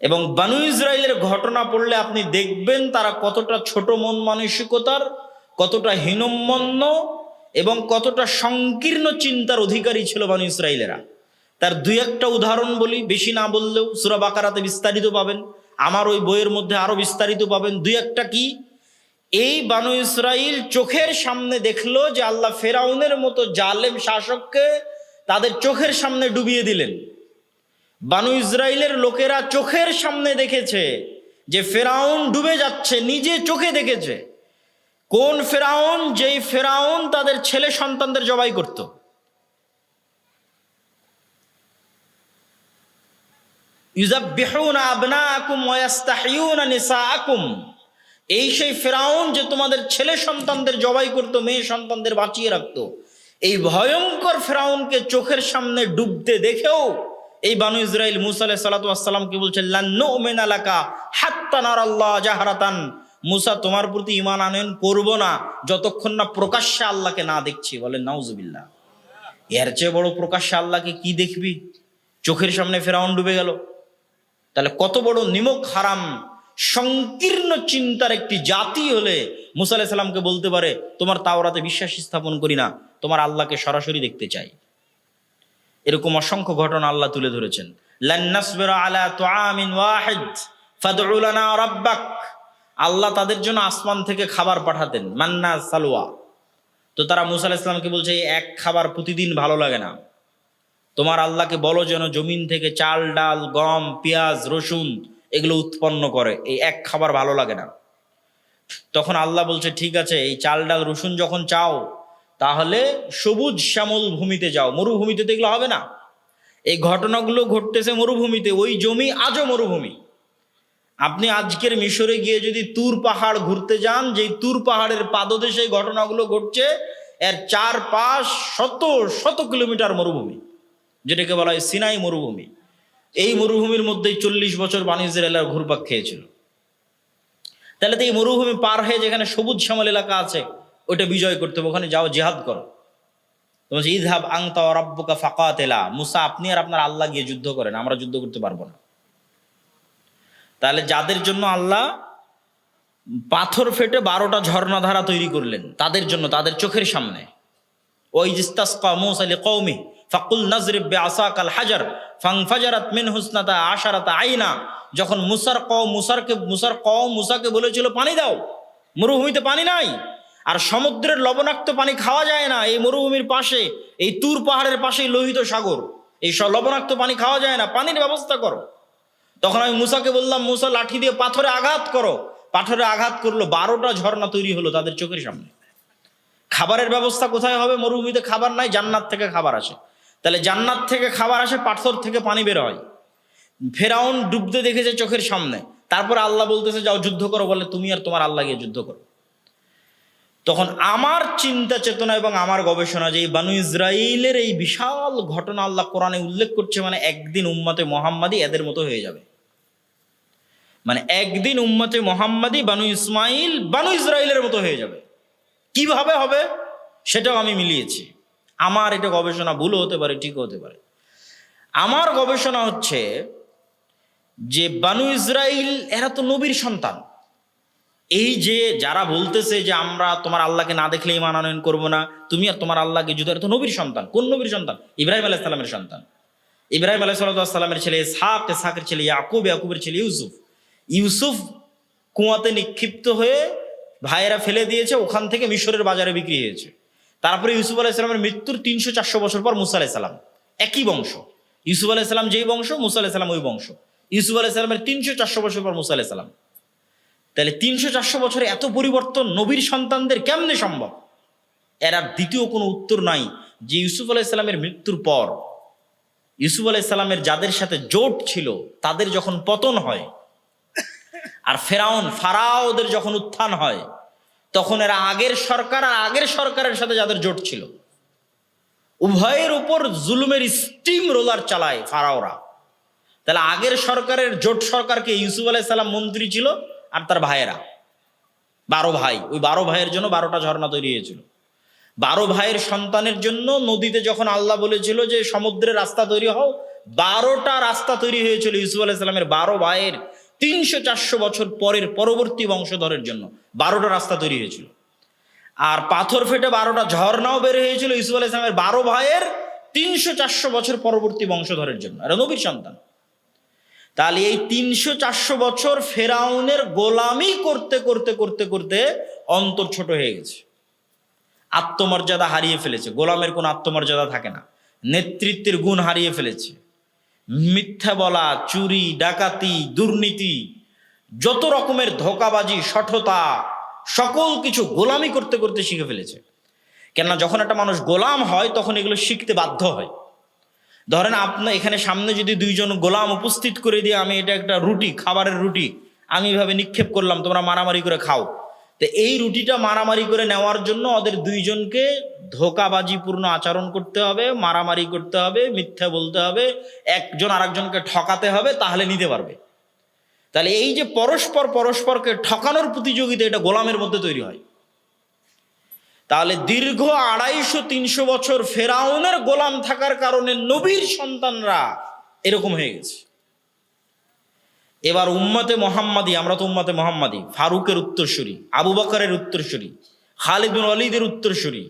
এবং বানু ইসরাইলের ঘটনা পড়লে আপনি দেখবেন তারা কতটা ছোট মন মানসিকতার, কতটা হীনম্মন্য এবং কতটা সংকীর্ণ চিন্তার অধিকারী ছিল বানু ইসরাইলেরা। তার দুই একটা উদাহরণ বলি, বেশি না বললেও সূরা বাকারাতে বিস্তারিত পাবেন, আমার ওই বইয়ের মধ্যে আরো বিস্তারিত পাবেন। দুই একটা কি, এই বানু ইসরাইল চোখের সামনে দেখলো যে আল্লাহ ফেরাউনের মতো জালেম শাসককে তাদের চোখের সামনে ডুবিয়ে দিলেন। বানু ইসরাইলের লোকেরা চোখের সামনে দেখেছে যে ফেরাউন ডুবে যাচ্ছে, নিজে চোখে দেখেছে। কোন ফেরাউন? যেই ফেরাউন তাদের ছেলে সন্তানদের জবাই করত। ইউযাব্বিহুনা আবনাআকুম ওয়া ইস্তাহয়ুনা নিসাআকুম, এই সেই ফেরাউন যে তোমাদের ছেলে সন্তানদের জবাই করত, মেয়ে সন্তানদের বাঁচিয়ে রাখতো। এই ভয়ঙ্কর ফেরাউনকে চোখের সামনে ডুবতে দেখেও এই বানু ইসরাইল মুসা আলাইহিস সালাতু ওয়াস সালামকে বলছে, লান নুমিনা লাকা হাত্তা নারাল্লাহ জাহরাতান, মুসা তোমার প্রতি ঈমান আনয়ন করব না যতক্ষণ না প্রকাশ্যে আল্লাহকে না দেখছি। বলেন নাউজুবিল্লাহ। এর চেয়ে বড় প্রকাশ্যে আল্লাহকে কি দেখবি? চোখের সামনে ফেরাউন ডুবে গেল। তাহলে কত বড় নিমক হারাম সংকীর্ণ চিন্তার একটি জাতি হলে মুসা আলাইহিস সালামকে বলতে পারে, তোমার তাওরাতে বিশ্বাস স্থাপন করি না, তোমার আল্লাহকে সরাসরি দেখতে চাই। এরকম অসংখ্য ঘটনা আল্লাহ তুলে ধরেছেন। লান নাসবিরা আলা তুআমিন ওয়াহিদ ফাদউ লানা রাব্বাক, আল্লাহ তাদের জন্য আসমান থেকে খাবার পাঠাতেন, মান্না সালওয়া। তো তারা মুসা আলাইহিস সালামকে বলছে, এই এক খাবার প্রতিদিন ভালো লাগে না, তোমার আল্লাহকে বলো যেন জমিন থেকে চাল, ডাল, গম, পেঁয়াজ, রসুন এগুলো উৎপন্ন করে, এই এক খাবার ভালো লাগে না। তখন আল্লাহ বলছে ঠিক আছে, এই চাল ডাল রসুন যখন চাও তাহলে সবুজ শ্যামল ভূমিতে যাও, মরুভূমিতে তো এগুলো হবে না। এই ঘটনাগুলো ঘটতেছে মরুভূমিতে, ওই জমি আজও মরুভূমি। আপনি আজকের মিশরে গিয়ে যদি তুর পাহাড় ঘুরতে যান, যেই তুর পাহাড়ের পাদদেশে ঘটনাগুলো ঘটছে, এর চারপাশ শত শত কিলোমিটার মরুভূমি, যেটাকে বলা হয় সিনাই মরুভূমি। এই মরুভূমির মধ্যেই 40 বছর বানি ইসরায়েলরা ঘুরপাক খেয়েছিল। তাহলে তো এই মরুভূমি পার হয়ে যেখানে সবুজ শ্যামল এলাকা আছে, ওইটা বিজয় করতে হবে, ওখানে যাও, জিহাদ করো। তোমার ইযহাব আনতা ওয়া রাব্বুকা ফাকাতিলা, মুসা আপনি আর আপনার আল্লাহ গিয়ে যুদ্ধ করেন, আমরা যুদ্ধ করতে পারবো না। তাহলে যাদের জন্য আল্লাহ পাথর ফেটে 12টা ঝর্ণাধারা তৈরি করলেন, তাদের জন্য, তাদের চোখের সামনে, ওই ইস্তাসকা মূসা লিকওমি ফাকুল নাজরিব বিআসাকাল হাজার ফানফাজারাত মিনহু ইসনাতা আশারাতা আইনা, যখন মুসার কওম মুসাকে বলেছিল পানি দাও, মরুভূমিতে পানি নাই, আর সমুদ্রের লবণাক্ত পানি খাওয়া যায় না, এই মরুভূমির পাশে, এই তুর পাহাড়ের পাশেই লোহিত সাগর, এই লবণাক্ত পানি খাওয়া যায় না, পানির ব্যবস্থা করো। তখন আমি মুসাকে বললাম, মুসা লাঠি দিয়ে পাথরে আঘাত করো, পাথরে আঘাত করলো, 12টা ঝর্ণা তৈরি হলো তাদের চোখের সামনে। খাবারের ব্যবস্থা কোথায় হবে? মরুভূমিতে খাবার নাই, জান্নাত থেকে খাবার আসে। তাহলে জান্নাত থেকে খাবার আসে, পাথর থেকে পানি বের হয়। ফেরাউন ডুবতে দেখেছে চোখের সামনে, তারপর আল্লাহ বলতেছে যাও যুদ্ধ করো, বলে তুমি আর তোমার আল্লাহ গিয়ে যুদ্ধ করো। তখন আমার চিন্তা চেতনা এবং আমার গবেষণা যে বানু ইসরাইলের এই বিশাল ঘটনা আল্লাহ কোরআনে উল্লেখ করছে, মানে একদিন উম্মতে মোহাম্মদী এদের মতো হয়ে যাবে। মানে একদিন উম্মতে মোহাম্মদী বানু ইসমাইল বানু ইসরাইলের মতো হয়ে যাবে। কিভাবে হবে সেটাও আমি মিলিয়েছি। আমার এটা গবেষণা ভুলও হতে পারে, ঠিকও হতে পারে। আমার গবেষণা হচ্ছে যে বানু ইসরাইল এরা তো নবীর সন্তান। এই যে যারা বলতেছে যে আমরা তোমার আল্লাহকে না দেখলে ঈমান আনয়ন করবো না, তুমি আর তোমার আল্লাহকে যুদ্ধ, এরা তো নবীর সন্তান। কোন নবীর সন্তান? ইব্রাহিম আলাইহিস সালামের সন্তান। ইব্রাহিম আলাইহিস সালামের ছেলে ইসহাক, ইসহাকের ছেলে ইয়াকুব, ইয়াকুবের ছেলে ইউসুফ। ইউসুফ কুয়াতে নিক্ষিপ্ত হয়ে ভাইয়েরা ফেলে দিয়েছে, ওখান থেকে মিশরের বাজারে বিক্রি হয়েছে। তারপরে ইউসুফ আলাইহিস সালামের মৃত্যুর 300-400 বছর পর মুসা আলাইহিস সালাম, একই বংশ। ইউসুফ আলাইহিস সালাম যেই বংশ, মুসা আলাইহিস সালাম ওই বংশ। ইউসুফ আলাইহিস সালামের 300-400 বছর পর মুসা আলাইহিস সালাম। তাহলে 300-400 বছরে এত পরিবর্তন নবীর সন্তানদের কেমনে সম্ভব? এর আর দ্বিতীয় কোনো উত্তর নাই যে ইউসুফ আলাইহিস সালামের মৃত্যুর পর ইউসুফ আলাইহিস সালামের যাদের সাথে জোট ছিল তাদের যখন পতন হয়, আর ফারাওদের যখন উত্থান হয়, তখন এরা আগের সরকার আর আগের সরকারের সাথে যাদের জোট ছিল, উভয়ের উপর জুলুমের স্টিম রোলার চালায় ফারাওরা। তাহলে আগের সরকারের জোট সরকারকে ইউসুফ আলাইহিস সালাম মন্ত্রী ছিল, আর তার ভাইয়েরা 12 ভাই, ওই 12 ভাইয়ের জন্য 12টা ঝর্ণা তৈরি হয়েছিল। 12 ভাইয়ের সন্তানের জন্য নদীতে যখন আল্লাহ বলেছিল যে সমুদ্রের রাস্তা তৈরি হও, 12টা রাস্তা তৈরি হয়েছিল ইউসুফ আলাইহিস সালামের 12 ভাইয়ের 300-400 বছর পরের পরবর্তী বংশধরের জন্য 12টা রাস্তা তৈরি হয়েছিল। আর পাথর ফেটে 12টা ঝর্ণাও বের হয়েছিল ইউসুফ আলাইহিস সালামের 12 ভাইয়ের 300-400 বছর পরবর্তী বংশধরের জন্য। এরা নবীর সন্তান। তাহলে এই 300-400 বছর ফেরাউনের গোলামি করতে করতে করতে করতে অন্তর ছোট হয়ে গেছে, আত্মমর্যাদা হারিয়ে ফেলেছে, গোলামের কোনো আত্মমর্যাদা থাকে না, নেতৃত্বের গুণ হারিয়ে ফেলেছে, মিথ্যা বলা, চুরি, ডাকাতি, দুর্নীতি, যত রকমের ধোঁকাবাজি, শঠতা, সকল কিছু গোলামি করতে করতে শিখে ফেলেছে। কেননা যখন একটা মানুষ গোলাম হয় তখন এগুলো শিখতে বাধ্য হয়। ধরেন আপনার এখানে সামনে যদি 2 জন গোলাম উপস্থিত করে দিয়ে আমি এটা একটা রুটি, খাবারের রুটি, আমি এভাবে নিক্ষেপ করলাম, তোমরা মারামারি করে খাও। তো এই রুটিটা মারামারি করে নেওয়ার জন্য ওদের 2 জনকে ধোঁকাবাজিপূর্ণ আচরণ করতে হবে, মারামারি করতে হবে, মিথ্যা বলতে হবে, একজন আরেকজনকে ঠকাতে হবে, তাহলে নিতে পারবে। তাহলে এই যে পরস্পরকে ঠকানোর প্রতিযোগিতা, এটা গোলামের মধ্যে তৈরি হয়। তাহলে দীর্ঘ 250-300 বছর ফেরাউনের গোলাম থাকার কারণে নবীর সন্তানরা এরকম হয়ে গেছে। এবার উম্মতে মোহাম্মদী, আমরা তো উম্মতে মোহাম্মদী, ফারুকের উত্তরসূরি, আবু বকরের উত্তরসূরি, খালিদ বিন ওয়ালিদের উত্তরসূরি,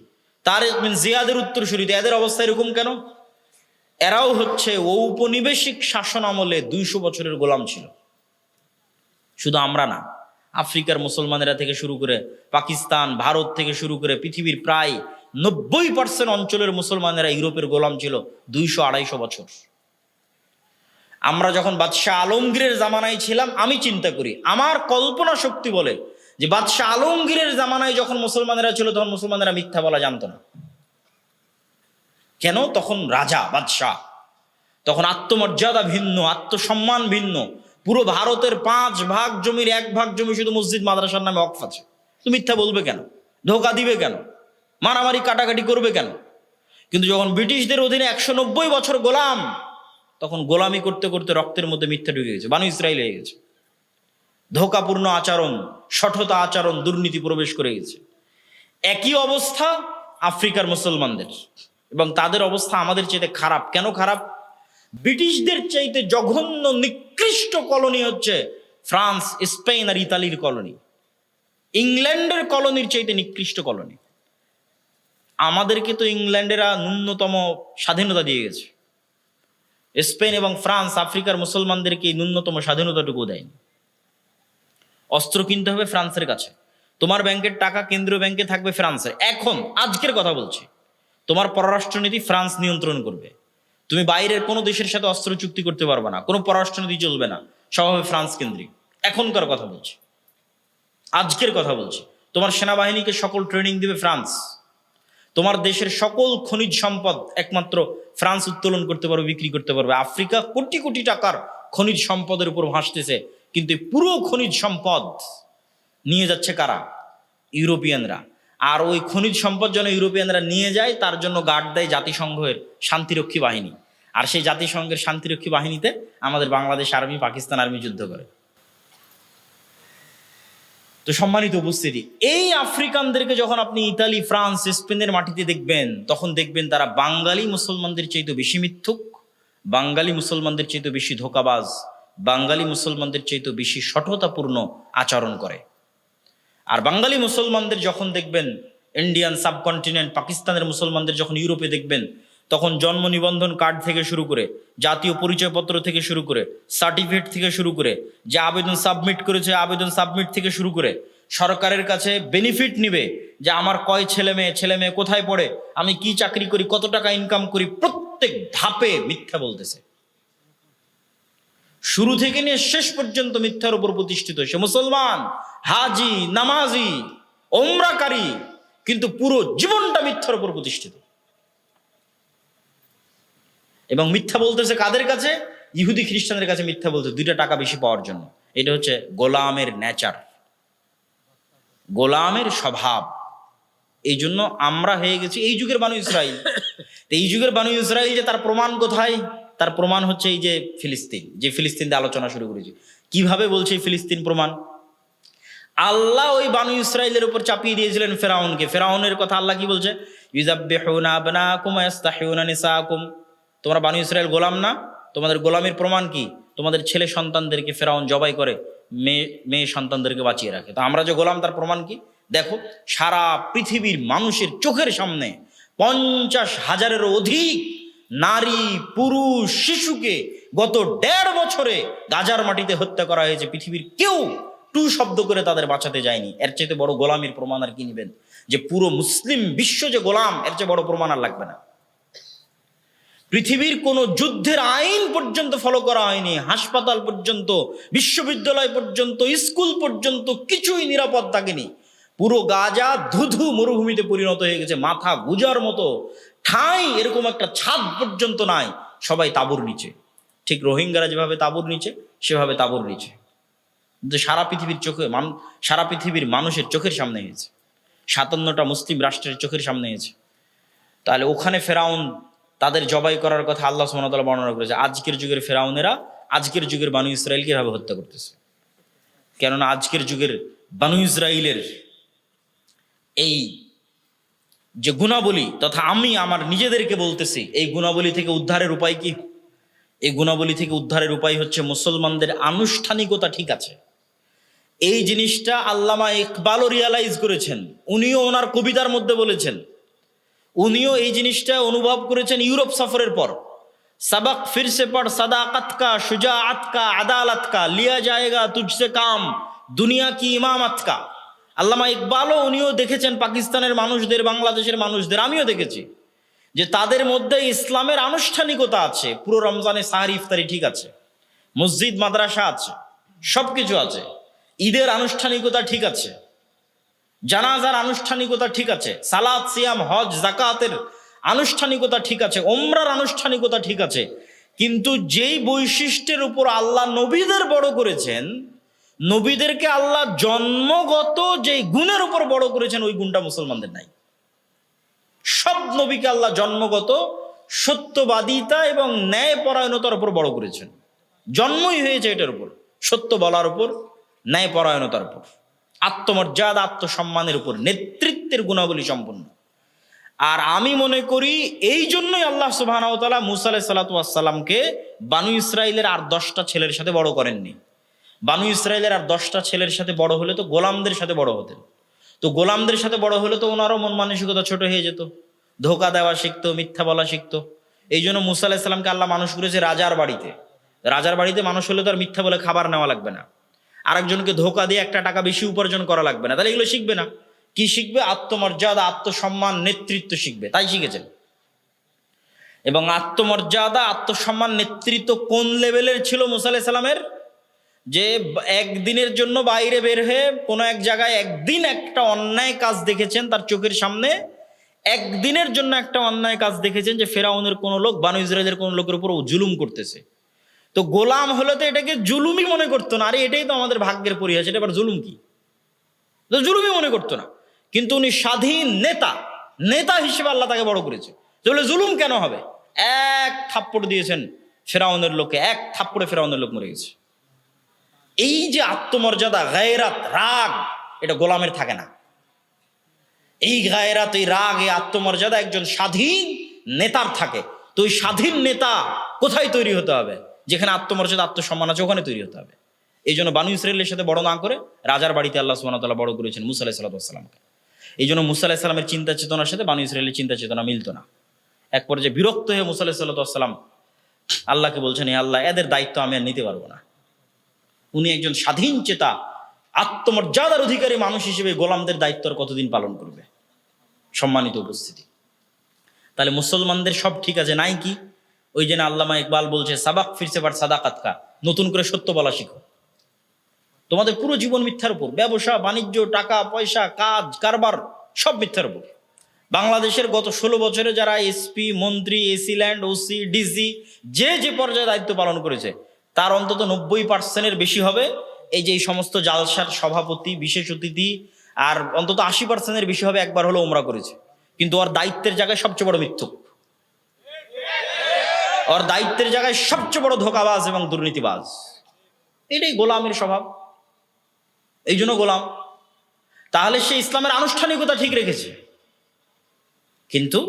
তারেক বিন জিয়াদের উত্তরসূরি, এদের অবস্থা এরকম কেন? এরাও হচ্ছে ঔপনিবেশিক শাসন আমলে 200 বছরের গোলাম ছিল। শুধু আমরা না, আফ্রিকার মুসলমানেরা থেকে শুরু করে পাকিস্তান, ভারত থেকে শুরু করে পৃথিবীর প্রায় 90% অঞ্চলের মুসলমানেরা ইউরোপের গোলাম ছিল 200-250 বছর। আমরা যখন বাদশাহ আলমগীরের জামানায় ছিলাম, আমি চিন্তা করি, আমার কল্পনা শক্তি বলে যে বাদশাহ আলমগীরের জামানায় যখন মুসলমানেরা ছিল তখন মুসলমানেরা মিথ্যা বলা জানতো না। কেন? তখন রাজা বাদশাহ, তখন আত্মমর্যাদা ভিন্ন, আত্মসম্মান ভিন্ন। পুরো ভারতের 5 ভাগ জমির 1 ভাগ জমি শুধু মসজিদ মাদ্রাসার নামে ওয়াকফ আছে। তো মিথ্যা বলবে কেন? ধোকা দিবে কেন? মারামারি কাটাকাটি করবে কেন? কিন্তু যখন ব্রিটিশদের অধীনে 190 বছর গোলাম, তখন গোলামি করতে করতে রক্তের মধ্যে মিথ্যা ঢুকে গেছে, বানু ইসরাইল হয়ে গেছে। ধোকাপূর্ণ আচরণ, শঠতা আচরণ, দুর্নীতি প্রবেশ করে গেছে। একই অবস্থা আফ্রিকার মুসলমানদের, এবং তাদের অবস্থা আমাদের চাইতে খারাপ। কেন খারাপ? ব্রিটিশদের চাইতে জঘন্য নিকৃষ্ট কলোনি হচ্ছে ফ্রান্স, স্পেন আর ইতালির কলোনি। ইংল্যান্ডের কলোনির চাইতে নিকৃষ্ট কলোনি। আমাদেরকে তো ইংল্যান্ডেরা ন্যূনতম স্বাধীনতা দিয়ে গেছে, স্পেন এবং ফ্রান্স আফ্রিকার মুসলমানদেরকে ন্যূনতম স্বাধীনতাটুকু দেয়নি। অস্ত্র কিনতে হবে ফ্রান্সের কাছে, তোমার ব্যাংকের টাকা কেন্দ্রীয় ব্যাংকে থাকবে ফ্রান্সের। এখন আজকের কথা বলছি, তোমার পররাষ্ট্রনীতি ফ্রান্স নিয়ন্ত্রণ করবে। তুমি বাইরের কোনো দেশের সাথে অস্ত্র চুক্তি করতে পারবে না, কোনো পররাষ্ট্রনীতি চলবে না, সব হবে ফ্রান্স কেন্দ্রিক। এখনকার কথা বলছি, আজকের কথা বলছি। তোমার সেনাবাহিনীকে সকল ট্রেনিং দিবে ফ্রান্স। তোমার দেশের সকল খনিজ সম্পদ একমাত্র ফ্রান্স উত্তোলন করতে পারবে, বিক্রি করতে পারবে। আফ্রিকা কোটি কোটি টাকার খনিজ সম্পদের উপর ভাসতেছে, কিন্তু পুরো খনিজ সম্পদ নিয়ে যাচ্ছে কারা? ইউরোপিয়ানরা। আর ওই খনিজ সম্পদ যেন ইউরোপিয়ানরা নিয়ে যায়, তার জন্য গার্ড দেয় জাতিসংঘের শান্তিরক্ষী বাহিনী। আর সেই জাতিসংঘের শান্তিরক্ষী বাহিনীতে আমাদের বাংলাদেশ আর্মি, পাকিস্তান আর্মি যুদ্ধ করে। তো সম্মানিত উপস্থিতি, এই আফ্রিকানদেরকে যখন আপনি ইতালি, ফ্রান্স, স্পেনের মাটিতে দেখবেন, তখন দেখবেন তারা বাঙালি মুসলমানদের চাইতে বেশি মিথ্যুক, বাঙালি মুসলমানদের চাইতে বেশি ধোঁকাবাজ, বাঙালি মুসলমানদের চাইতে বেশি শঠতাপূর্ণ আচরণ করে। আর বাঙালি মুসলমানদের যখন দেখবেন ইন্ডিয়ান সাবকন্টিনেন্ট, পাকিস্তানের মুসলমানদের যখন ইউরোপে দেখবেন, তখন জন্ম নিবন্ধন কার্ড থেকে শুরু করে, জাতীয় পরিচয়পত্র থেকে শুরু করে, সার্টিফিকেট থেকে শুরু করে, যে আবেদন সাবমিট করেছে আবেদন সাবমিট থেকে শুরু করে, সরকারের কাছে বেনিফিট নিবে যে আমার কয় ছেলে মেয়ে কোথায় পড়ে, আমি কি চাকরি করি, কত টাকা ইনকাম করি, প্রত্যেক ধাপে মিথ্যা বলতেছে। শুরু থেকে নিয়ে শেষ পর্যন্ত মিথ্যার উপর প্রতিষ্ঠিত। সে মুসলমান, হাজি, নামাজি, ওমরাকারী, কিন্তু পুরো জীবনটা মিথ্যার উপর প্রতিষ্ঠিত। এবং মিথ্যা বলতেছে কাদের কাছে? ইহুদি খ্রিস্টানদের কাছে মিথ্যা বলতে, 2টা টাকা বেশি পাওয়ার জন্য। এটা হচ্ছে গোলামের নেচার, গোলামের স্বভাব। এই জন্য আমরা হয়ে গেছি এই যুগের বানু ইসরাইল। এই যুগের বানু ইসরাইল যে তার প্রমাণ কোথায়? তার প্রমাণ হচ্ছে এই যে ফিলিস্তিন, যে ফিলিস্তিন দিয়ে আলোচনা শুরু করেছি। কিভাবে বলছে এই ফিলিস্তিন প্রমাণ? আল্লাহ ওই বানু ইসরাইলের উপর চাপিয়ে দিয়েছিলেন ফেরাউনকে। ফেরাউনের কথা আল্লাহ কি বলছে? ইউযাব্বিহুনা আবনাকুম ওয়া ইস্তাহইউনা নিসাকুম। তোমরা বানু ইসরাইল গোলাম না? তোমাদের গোলামের প্রমাণ কি? তোমাদের ছেলে সন্তানদেরকে ফেরাউন জবাই করে, মেয়ে সন্তানদেরকে বাঁচিয়ে রাখে। তো আমরা যে গোলাম, তার প্রমাণ কি? দেখো, সারা পৃথিবীর মানুষের চোখের সামনে 50,000-এরও অধিক নারী, পুরুষ, শিশুকে গত 1.5 বছরে গাজার মাটিতে হত্যা করা হয়েছে। পৃথিবীর কেউ টু শব্দ করে তাদের বাঁচাতে যায়নি। এর চাইতে বড় গোলামির প্রমাণ আর কি নেবেন? যে পুরো মুসলিম বিশ্ব যে গোলাম, এর চেয়ে বড় প্রমাণ আর লাগবে না। পৃথিবীর কোনো যুদ্ধের আইন পর্যন্ত ফলো করা হয়নি। হাসপাতাল পর্যন্ত, বিশ্ববিদ্যালয় পর্যন্ত, স্কুল পর্যন্ত কিছুই নিরাপদ থাকেনি। পুরো গাজা ধুধু মরুভূমিতে পরিণত হয়ে গেছে। মাথা গুজার মতো ঠাঁই এরকম একটা ছাদ পর্যন্ত নাই, সবাই তাঁবুর নিচে। ঠিক রোহিঙ্গারা যেভাবে তাঁবুর নিচে, সেভাবে তাঁবুর নিচে। কিন্তু সারা পৃথিবীর চোখে, সারা পৃথিবীর মানুষের চোখের সামনে হয়েছে, 57টা মুসলিম রাষ্ট্রের চোখের সামনে হয়েছে। তাহলে ওখানে ফেরাউন তাদের জবাই করার কথা আল্লাহ সুবহানাহু ওয়া তাআলা বর্ণনা করেছে। আজকের যুগের ফেরাউনেরা আজকের যুগের বানু ইসরাইলকে এভাবে হত্যা করতেছে। কেননা আজকের যুগের বানু ইসরাইলের এই যে গুণাবলী, তথা আমি আমার নিজেদেরকে বলতেছি, এই গুণাবলী থেকে উদ্ধারের উপায় কি? এই গুণাবলী থেকে উদ্ধারের উপায় হচ্ছে মুসলমানদের আনুষ্ঠানিকতা ঠিক আছে। এই জিনিসটা আল্লামা ইকবালও রিয়ালাইজ করেছেন, উনিও ওনার কবিতার মধ্যে বলেছেন। উনিও এই জিনিসটা অনুভব করেছেন ইউরোপ সফরের পর। सबक फिर से पढ़ सदाकत का, शुजाअत का, अदालत का, लिया जाएगा तुझसे काम, दुनिया की इमामत का। আল্লামা ইকবালও উনিও দেখেছেন পাকিস্তানের মানুষদের, বাংলাদেশের মানুষদের, আমিও দেখেছি যে তাদের মধ্যে ইসলামের আনুষ্ঠানিকতা আছে। পুরো রমজানে সাহারি ইফতারি ঠিক আছে, মসজিদ মাদ্রাসা আছে, সবকিছু আছে, ঈদের আনুষ্ঠানিকতা ঠিক আছে, জানাজার আনুষ্ঠানিকতা ঠিক আছে, সালাত সিয়াম হজ জাকাতের আনুষ্ঠানিকতা ঠিক আছে, ওমরার আনুষ্ঠানিকতা ঠিক আছে, কিন্তু যেই বৈশিষ্ট্যের উপর আল্লাহ নবীদের বড় করেছেন, নবীদেরকে আল্লাহ জন্মগত যেই গুণের উপর বড় করেছেন, ওই গুণটা মুসলমানদের নাই। সব নবীকে আল্লাহ জন্মগত সত্যবাদিতা এবং ন্যায় পরায়ণতার উপর বড় করেছেন। জন্মই হয়েছে এটার উপর, সত্য বলার উপর, ন্যায় পরায়ণতার উপর, আত্মমর্যাদা আত্মসম্মানের উপর, নেতৃত্বের গুণাবলী সম্পন্ন। আর আমি মনে করি এই জন্যই আল্লাহ সুবহানাহু ওয়া তাআলা মুসা আলাইহিস সালাতু ওয়াস সালামকে বানু ইসরাইলের আর 10টা ছেলের সাথে বড় করেননি। বানু ইসরাইলের আর 10টা ছেলের সাথে বড় হলে তো গোলামদের সাথে বড় হতেন, তো গোলামদের সাথে বড় হলে তো ওনারও মন মানসিকতা ছোট হয়ে যেত, ধোকা দেওয়া শিখতো, মিথ্যা বলা শিখতো। এই জন্য মুসা আলাইহিস সালামকে আল্লাহ মানুষ করেছে রাজার বাড়িতে। রাজার বাড়িতে মানুষ হলে তো আর মিথ্যা বলে খাবার নেওয়া লাগবে না, আরেকজনকে ধোকা দিয়ে একটা টাকা বেশি উপার্জন করা লাগবে না, তাহলে এগুলো শিখবে না। কি শিখবে? আত্মমর্যাদা আত্মসম্মান নেতৃত্ব শিখবে, তাই শিখেছেন। এবং আত্মমর্যাদা আত্মসম্মান নেতৃত্ব কোন লেভেলের ছিল মুসা আলাইহিস সালামের? যে একদিনের জন্য বাইরে বের হয়ে কোনো এক জায়গায় একদিন একটা অন্যায় কাজ দেখেছেন তার চোখের সামনে, একদিনের জন্য একটা অন্যায় কাজ দেখেছেন যে ফেরাউনের কোনো লোক বানু ইসরাইলের কোনো লোকের উপর জুলুম করতেছে। তো গোলাম হলে তো এটাকে জুলুমই মনে করতো না, আরে এটাই তো আমাদের ভাগ্যের পরিহাস, এটা আবার জুলুম কি? তো জুলুমই মনে করতো না। কিন্তু উনি স্বাধীন নেতা, নেতা হিসেবে আল্লাহ তাকে বড় করেছে। তাহলে জুলুম কেন হবে? এক থাপ্পড় দিয়েছেন ফেরাউনের লোককে, এক থাপ্পড়ে ফেরাউনের লোক মরে গেছে। এই যে আত্মমর্যাদা, গায়রাত, রাগ, এটা গোলামের থাকে না। এই গায়রাত, এই রাগ, এই আত্মমর্যাদা একজন স্বাধীন নেতার থাকে। তো ওই স্বাধীন নেতা কোথায় তৈরি হতে হবে? যেখানে আত্মমর্যাদা আত্মসম্মান আছে ওখানে তৈরি হতে হবে। এই জন্য বানু ইসরাইলের সাথে বড় না করে রাজার বাড়িতে আল্লাহ সুবহানাহু ওয়া তাআলা বড় করেছেন মুসা আলাইহিস সালামকে। এই জন্য মুসা আলাইহিস সালামের চিন্তা চেতনার সাথে বানু ইসরাইলের চিন্তা চেতনা মিলতো না। এক পর্যায়ে বিরক্ত হয়ে মুসা আলাইহিস সালাম আল্লাহকে বলছেন, এই আল্লাহ, এদের দায়িত্ব আমি আর নিতে পারবো না। উনি একজন স্বাধীন চেতা আত্মমর্যাদার অধিকারী মানুষ হিসেবে গোলামদের দায়িত্ব আর কতদিন পালন করবে? সম্মানিত উপস্থিতি, তাহলে মুসলমানদের সব ঠিক আছে নাই কি? ওই যে না আল্লামা ইকবাল বলছে, সাবাক ফিরছে বাট সাদাকাত কা, নতুন করে সত্য বলা শিখো। তোমাদের পুরো জীবন মিথ্যার উপর, ব্যবসা বাণিজ্য, টাকা পয়সা, কাজ কারবার সব মিথ্যার উপর। বাংলাদেশের গত 16 বছরে যারা এসপি, মন্ত্রী, এসি ল্যান্ড, ওসি, ডিসি যে যে পর্যায়ে দায়িত্ব পালন করেছে, তার অন্তত 90% বেশি হবে এই যে এই সমস্ত জালসার সভাপতি, বিশেষ অতিথি, আর অন্তত 80% বেশি হবে একবার হলো ওমরা করেছে। কিন্তু ওর দায়িত্বের জায়গায় সবচেয়ে বড় মিথ্যুক, ওর দায়িত্বের জায়গায় সবচেয়ে বড় ধোঁকাবাজ এবং দুর্নীতিবাজ। এটাই গোলামের স্বভাব, এই জন্য গোলাম। তাহলে সে ইসলামের আনুষ্ঠানিকতা ঠিক রেখেছে, কিন্তু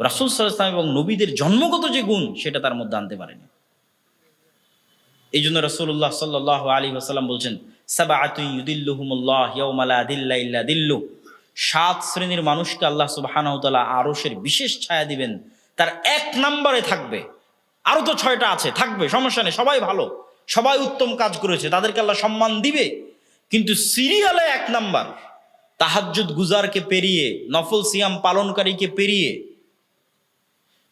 রাসূল সাল্লাল্লাহু আলাইহি ওয়াসাল্লাম এবং নবীদের জন্মগত যে গুণ সেটা তার মধ্যে আনতে পারেনি। এই জন্য রাসূলুল্লাহ সাল্লাল্লাহু আলাইহি ওয়াসাল্লাম বলছেন, সাবআতুন ইউদিল্লুহুমুল্লাহ ইয়াওমা লা দিল্লা ইল্লা দিল্লু, 7 শ্রেণীর মানুষকে আল্লাহ সুবহানাহু ওয়া তাআলা আরশের বিশেষ ছায়া দিবেন, তার 1 নম্বরে থাকবে। আরো তো 6টা আছে, থাকবে, সমস্যা নেই, সবাই ভালো, সবাই উত্তম কাজ করেছে, তাদেরকে আল্লাহ সম্মান দিবে। কিন্তু সিরিয়ালে 1 নাম্বার, তাহাজ্জুদ গুজারকে পেরিয়ে, নফল সিয়াম পালনকারীকে পেরিয়ে,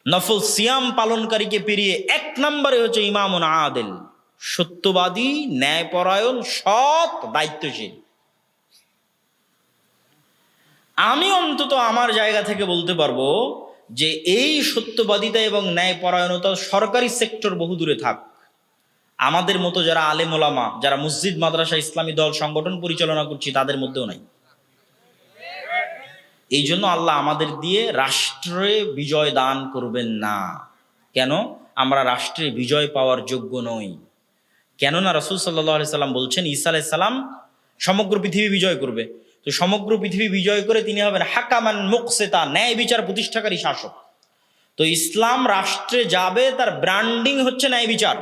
নফল সিয়াম পালনকারীকে পেরিয়ে 1 নম্বরে হচ্ছে ইমামুন আদিল, সত্যবাদী, ন্যায়পরায়ণ, সৎ, দায়িত্বশীল। আমি অন্তত আমার জায়গা থেকে বলতে পারবো যে এই সত্যবাদিতা এবং ন্যায়পরায়ণতা সরকারি সেক্টর বহু দূরে থাক, আমাদের মতো যারা আলেম ওলামা, যারা মসজিদ মাদ্রাসা ইসলামী দল সংগঠন পরিচালনা করছি, তাদের মধ্যেও নাই। এই জন্য আল্লাহ আমাদের দিয়ে রাষ্ট্রে বিজয় দান করবেন না। কেন? আমরা রাষ্ট্রে বিজয় পাওয়ার যোগ্য নই। কেননা রাসূল সাল্লাল্লাহু আলাইহি সাল্লাম বলছেন, ঈসা আলাইহিস সালাম সমগ্র পৃথিবী বিজয় করবে। তো সমগ্র পৃথিবী বিজয় করে তিনি হবেন হাকামান মুকসিতা, ন্যায় বিচার প্রতিষ্ঠাকারী শাসক। তো ইসলাম রাষ্ট্রে যাবে, তার ব্র্যান্ডিং হচ্ছে ন্যায় বিচার।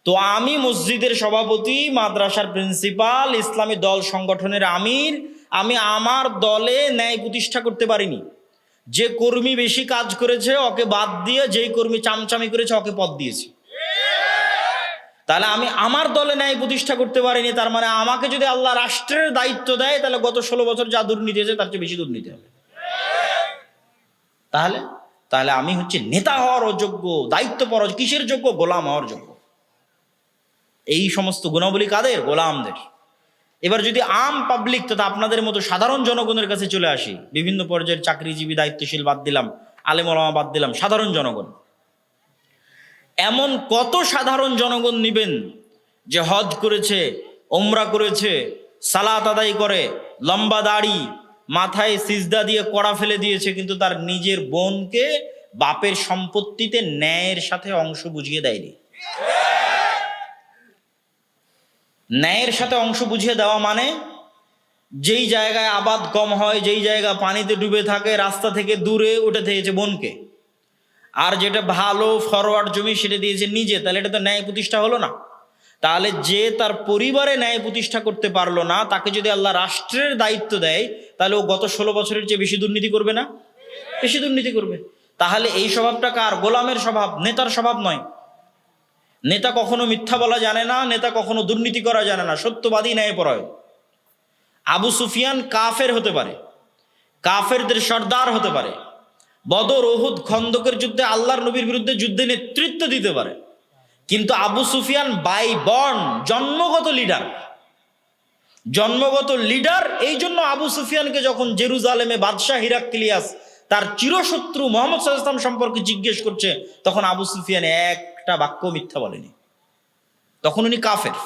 তো আমি মসজিদের সভাপতি, মাদ্রাসার প্রিন্সিপাল, ইসলামী দল সংগঠনের আমির, আমি আমার দলে ন্যায় প্রতিষ্ঠা করতে পারিনি। যে কর্মী বেশি কাজ করেছে ওকে বাদ দিয়ে যেই কর্মী চামচামি করেছে ওকে পদ দিয়েছি। তাহলে আমি আমার দলে ন্যায় প্রতিষ্ঠা করতে পারিনি, তার মানে আমাকে যদি আল্লাহ রাষ্ট্রের দায়িত্ব দেয়, তাহলে গত 16 বছর যা দুর্নীতি হয়েছে তার চেয়ে বেশি দুর্নীতি হবে। তাহলে আমি হচ্ছে নেতা হওয়ার অযোগ্য, দায়িত্ব পাওয়ার, কিসের যোগ্য? গোলাম হওয়ার যোগ্য। এই সমস্ত গুণাবলী কাদের? গোলামদের। এবার যদি আম পাবলিক তথা আপনাদের মতো সাধারণ জনগণের কাছে চলে আসি, বিভিন্ন পর্যায়ের চাকরিজীবী দায়িত্বশীল বাদ দিলাম, আলেম ওলামা বাদ দিলাম, সাধারণ জনগণ, এমন কত সাধারণ জনগণ নিবেন যে হজ করেছে, ওমরা করেছে, সালাত আদায় করে, লম্বা দাড়ি, মাথায় সিজদা দিয়ে কড়া ফেলে দিয়েছে, কিন্তু তার নিজের বোনকে বাপের সম্পত্তিতে ন্যায়ের সাথে অংশ বুঝিয়ে দেয়নি। ন্যায়ের সাথে অংশ বুঝিয়ে দেওয়া মানে যেই জায়গায় আবাদ কম হয়, যেই জায়গা পানিতে ডুবে থাকে, রাস্তা থেকে দূরে, ওটা দিয়েছে বোনকে, আর যেটা ভালো ফরওয়ার্ড জমি সেটা দিয়েছে নিজে। তাহলে এটা তো ন্যায় প্রতিষ্ঠা হলো না। তাহলে যে তার পরিবারে ন্যায় প্রতিষ্ঠা করতে পারলো না, তাকে যদি আল্লাহ রাষ্ট্রের দায়িত্ব দেয়, তাহলে ও গত 16 বছরের চেয়ে বেশি দুর্নীতি করবে না? বেশি দুর্নীতি করবে। তাহলে এই স্বভাবটা কার? গোলামের স্বভাব, নেতার স্বভাব নয়। নেতা কখনো মিথ্যা বলা জানে না, নেতা কখনো দুর্নীতি করা জানে না, সত্যবাদী, ন্যায়পরায়ণ। আবু সুফিয়ান কাফের হতে পারে, কাফেরদের সর্দার হতে পারে, বদর, উহুদ, খন্দকের যুদ্ধে আল্লাহর নবীর বিরুদ্ধে যুদ্ধে নেতৃত্ব দিতে পারে, কিন্তু আবু সুফিয়ান বাই বর্ন জন্মগত লিডার। জন্মগত লিডার। এই জন্য আবু সুফিয়ানকে যখন জেরুজালেমে বাদশাহ হিরাক্লিয়াস তার চিরশত্রু মুহাম্মদ সাল্লাল্লাহু আলাইহি ওয়াসাল্লাম সম্পর্কে জিজ্ঞেস করছে, তখন আবু সুফিয়ান একটা বাক্য মিথ্যা বলেনি। তখন উনি কাফের,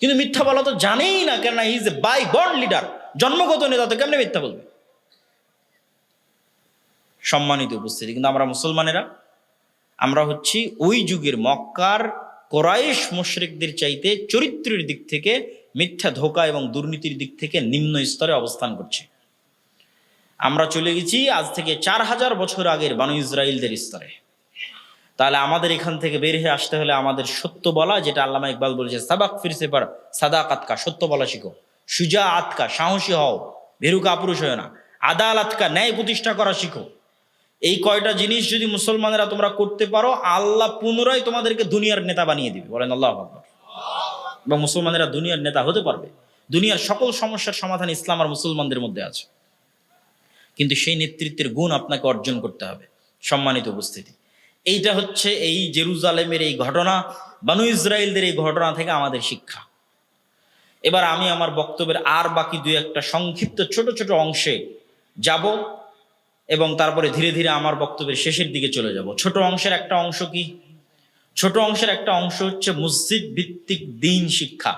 কিন্তু মিথ্যা বলা তো জানেই না, কেননা he is a by born leader, জন্মগত নেতা, তো কেমনে মিথ্যা বলবে? সম্মানিত উপস্থিতি, কিন্তু আমরা মুসলমানেরা, আমরা হচ্ছি ওই যুগের মক্কার কোরাইশ মুশরিকদের চাইতে চরিত্রের দিক থেকে, মিথ্যা, ধোঁকা এবং দুর্নীতির দিক থেকে নিম্ন স্তরে অবস্থান করছি। আমরা চলে গেছি আজ থেকে 4000 বছর আগের বানু ইসরাইলদের স্তরে। তাহলে আমাদের এখান থেকে বের হয়ে আসতে হলে আমাদের সত্য বলা, যেটা আল্লামা ইকবাল বলেছে, সাবাক ফিরসে পার সাদাকাতকা, সত্য বলা শিখো, সুজা আতকা, সাহসী হও, ভেরুকা পুরুষ হয় না, আদালাতকা, ন্যায় প্রতিষ্ঠা করা শিখো। এই কয়টা জিনিস যদি মুসলমানেরা তোমরা করতে পারো, আল্লাহ পুনরায় তোমাদেরকে দুনিয়ার নেতা বানিয়ে দিবে। বলেন আল্লাহু আকবার। এবং মুসলমানেরা দুনিয়ার নেতা হতে পারবে। দুনিয়ার সকল সমস্যার সমাধান ইসলাম আর মুসলমানদের মধ্যে আছে, কিন্তু সেই নেতৃত্বের গুণ আপনাকে অর্জন করতে হবে। সম্মানিত উপস্থিতি, এইটা হচ্ছে এই জেরুজালেমের এই ঘটনা, বানু ইসরাইলদের এই ঘটনা থেকে আমাদের শিক্ষা। এবার আমি আমার বক্তব্যের আর বাকি 2-1টা সংক্ষিপ্ত ছোট ছোট অংশে যাব এবং তারপরে ধীরে ধীরে আমার বক্তব্যের শেষের দিকে চলে যাব। ছোট অংশের একটা অংশ কি? ছোট অংশের একটা অংশ হচ্ছে মসজিদ ভিত্তিক দ্বীন শিক্ষা।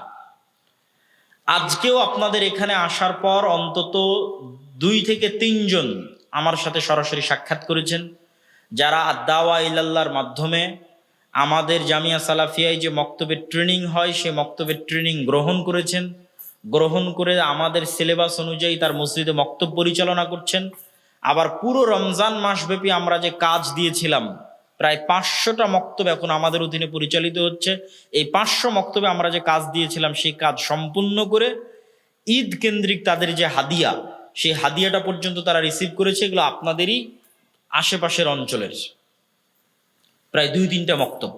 আজকেও আপনাদের এখানে আসার পর অন্তত 2 থেকে 3 জন আমার সাথে সরাসরি সাক্ষাৎ করেছেন, যারা দাওয়া ইলাল্লাহর মাধ্যমে আমাদের জামিয়া সালাফিয়ায় যে মক্তবের ট্রেনিং হয়, সে মক্তবের ট্রেনিং গ্রহণ করেছেন। গ্রহণ করে আমাদের সিলেবাস অনুযায়ী তার মসজিদে মক্তব পরিচালনা করছেন। আবার পুরো রমজান মাসব্যাপী আমরা যে কাজ দিয়েছিলাম, প্রায় 500টা মক্তব এখন আমাদের অধীনে পরিচালিত হচ্ছে। এই 500 মক্তবে আমরা যে কাজ দিয়েছিলাম, সেই কাজ সম্পূর্ণ করে ঈদ কেন্দ্রিক তাদের যে হাদিয়া, সেই হাদিয়াটা পর্যন্ত তারা রিসিভ করেছে। এগুলো আপনাদেরই আশেপাশের অঞ্চলের প্রায় 2-3টা মক্তব।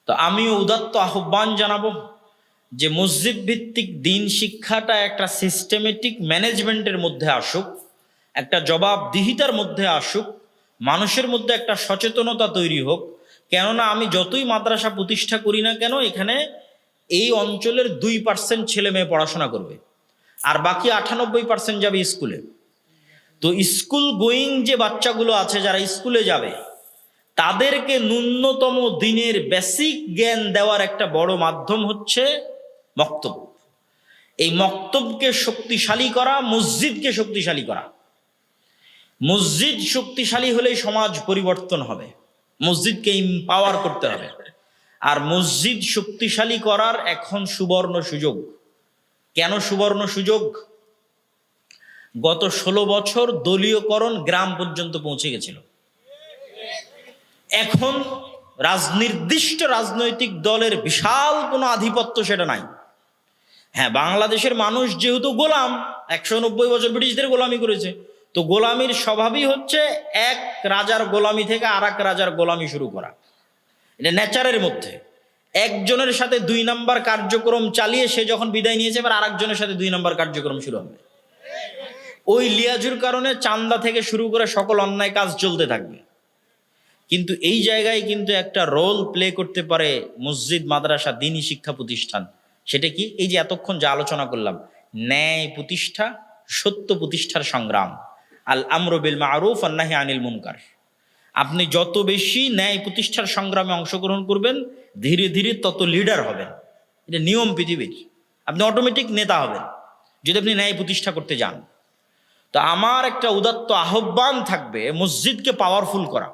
তো আমিও উদাত্ত আহ্বান জানাবো যে মসজিদ ভিত্তিক দ্বীন শিক্ষাটা একটা সিস্টেমেটিক ম্যানেজমেন্টের মধ্যে আসুক, একটা জবাবদিহিতার মধ্যে আসুক, মানুষের মধ্যে একটা সচেতনতা তৈরি হোক। কেননা আমি যতই মাদ্রাসা প্রতিষ্ঠা করি না কেন, এখানে এই অঞ্চলের 2% ছেলে মেয়ে পড়াশোনা করবে, আর বাকি 98% যাবে স্কুলে। তো স্কুল গোয়িং যে বাচ্চাগুলো আছে, যারা স্কুলে যাবে, তাদেরকে ন্যূনতম দিনের বেসিক জ্ঞান দেওয়ার একটা বড় মাধ্যম হচ্ছে মক্তব। এই মক্তবকে শক্তিশালী করা, মসজিদকে শক্তিশালী করা। মসজিদ শক্তিশালী হলেই সমাজ পরিবর্তন হবে। মসজিদকে এম্পাওয়ার করতে হবে। আর মসজিদ শক্তিশালী করার এখন সুবর্ণ সুযোগ। কেন সুবর্ণ সুযোগ? গত 16 বছর দলীয়করণ গ্রাম পর্যন্ত পৌঁছে গেছিল। এখন নির্দিষ্ট রাজনৈতিক দলের বিশাল কোনো আধিপত্য সেটা নাই। হ্যাঁ, বাংলাদেশের মানুষ যেহেতু গোলাম, 190 বছর ব্রিটিশদের গোলামি করেছে, তো গোলামির স্বভাবই হচ্ছে এক রাজার গোলামি থেকে আর এক রাজার গোলামি শুরু করা। এটা নেচারের মধ্যে। একজনের সাথে 2 নম্বর কার্যক্রম চালিয়ে সে যখন বিদায় নিয়েছে, এবার আর একজনের সাথে 2 নম্বর কার্যক্রম শুরু হবে। ওই লিয়াজুর কারণে চান্দা থেকে শুরু করে সকল অন্যায় কাজ চলতে থাকবে। কিন্তু এই জায়গায় কিন্তু একটা রোল প্লে করতে পারে মসজিদ, মাদ্রাসা, দ্বীনি শিক্ষা প্রতিষ্ঠান। সেটা কি? এই যে এতক্ষণ যা আলোচনা করলাম, ন্যায় প্রতিষ্ঠা, সত্য প্রতিষ্ঠার সংগ্রাম, আল আমরু বিল মারুফ ওয়ান নাহি আনিল মুনকার। আপনি যত বেশি ন্যায় প্রতিষ্ঠার সংগ্রামে অংশগ্রহণ করবেন, ধীরে ধীরে তত লিডার হবেন। এটা নিয়ম পৃথিবীর। আপনি অটোমেটিক নেতা হবেন যদি আপনি ন্যায় প্রতিষ্ঠা করতে যান। তো আমার একটা উদাত্ত আহ্বান থাকবে মসজিদকে পাওয়ারফুল করা।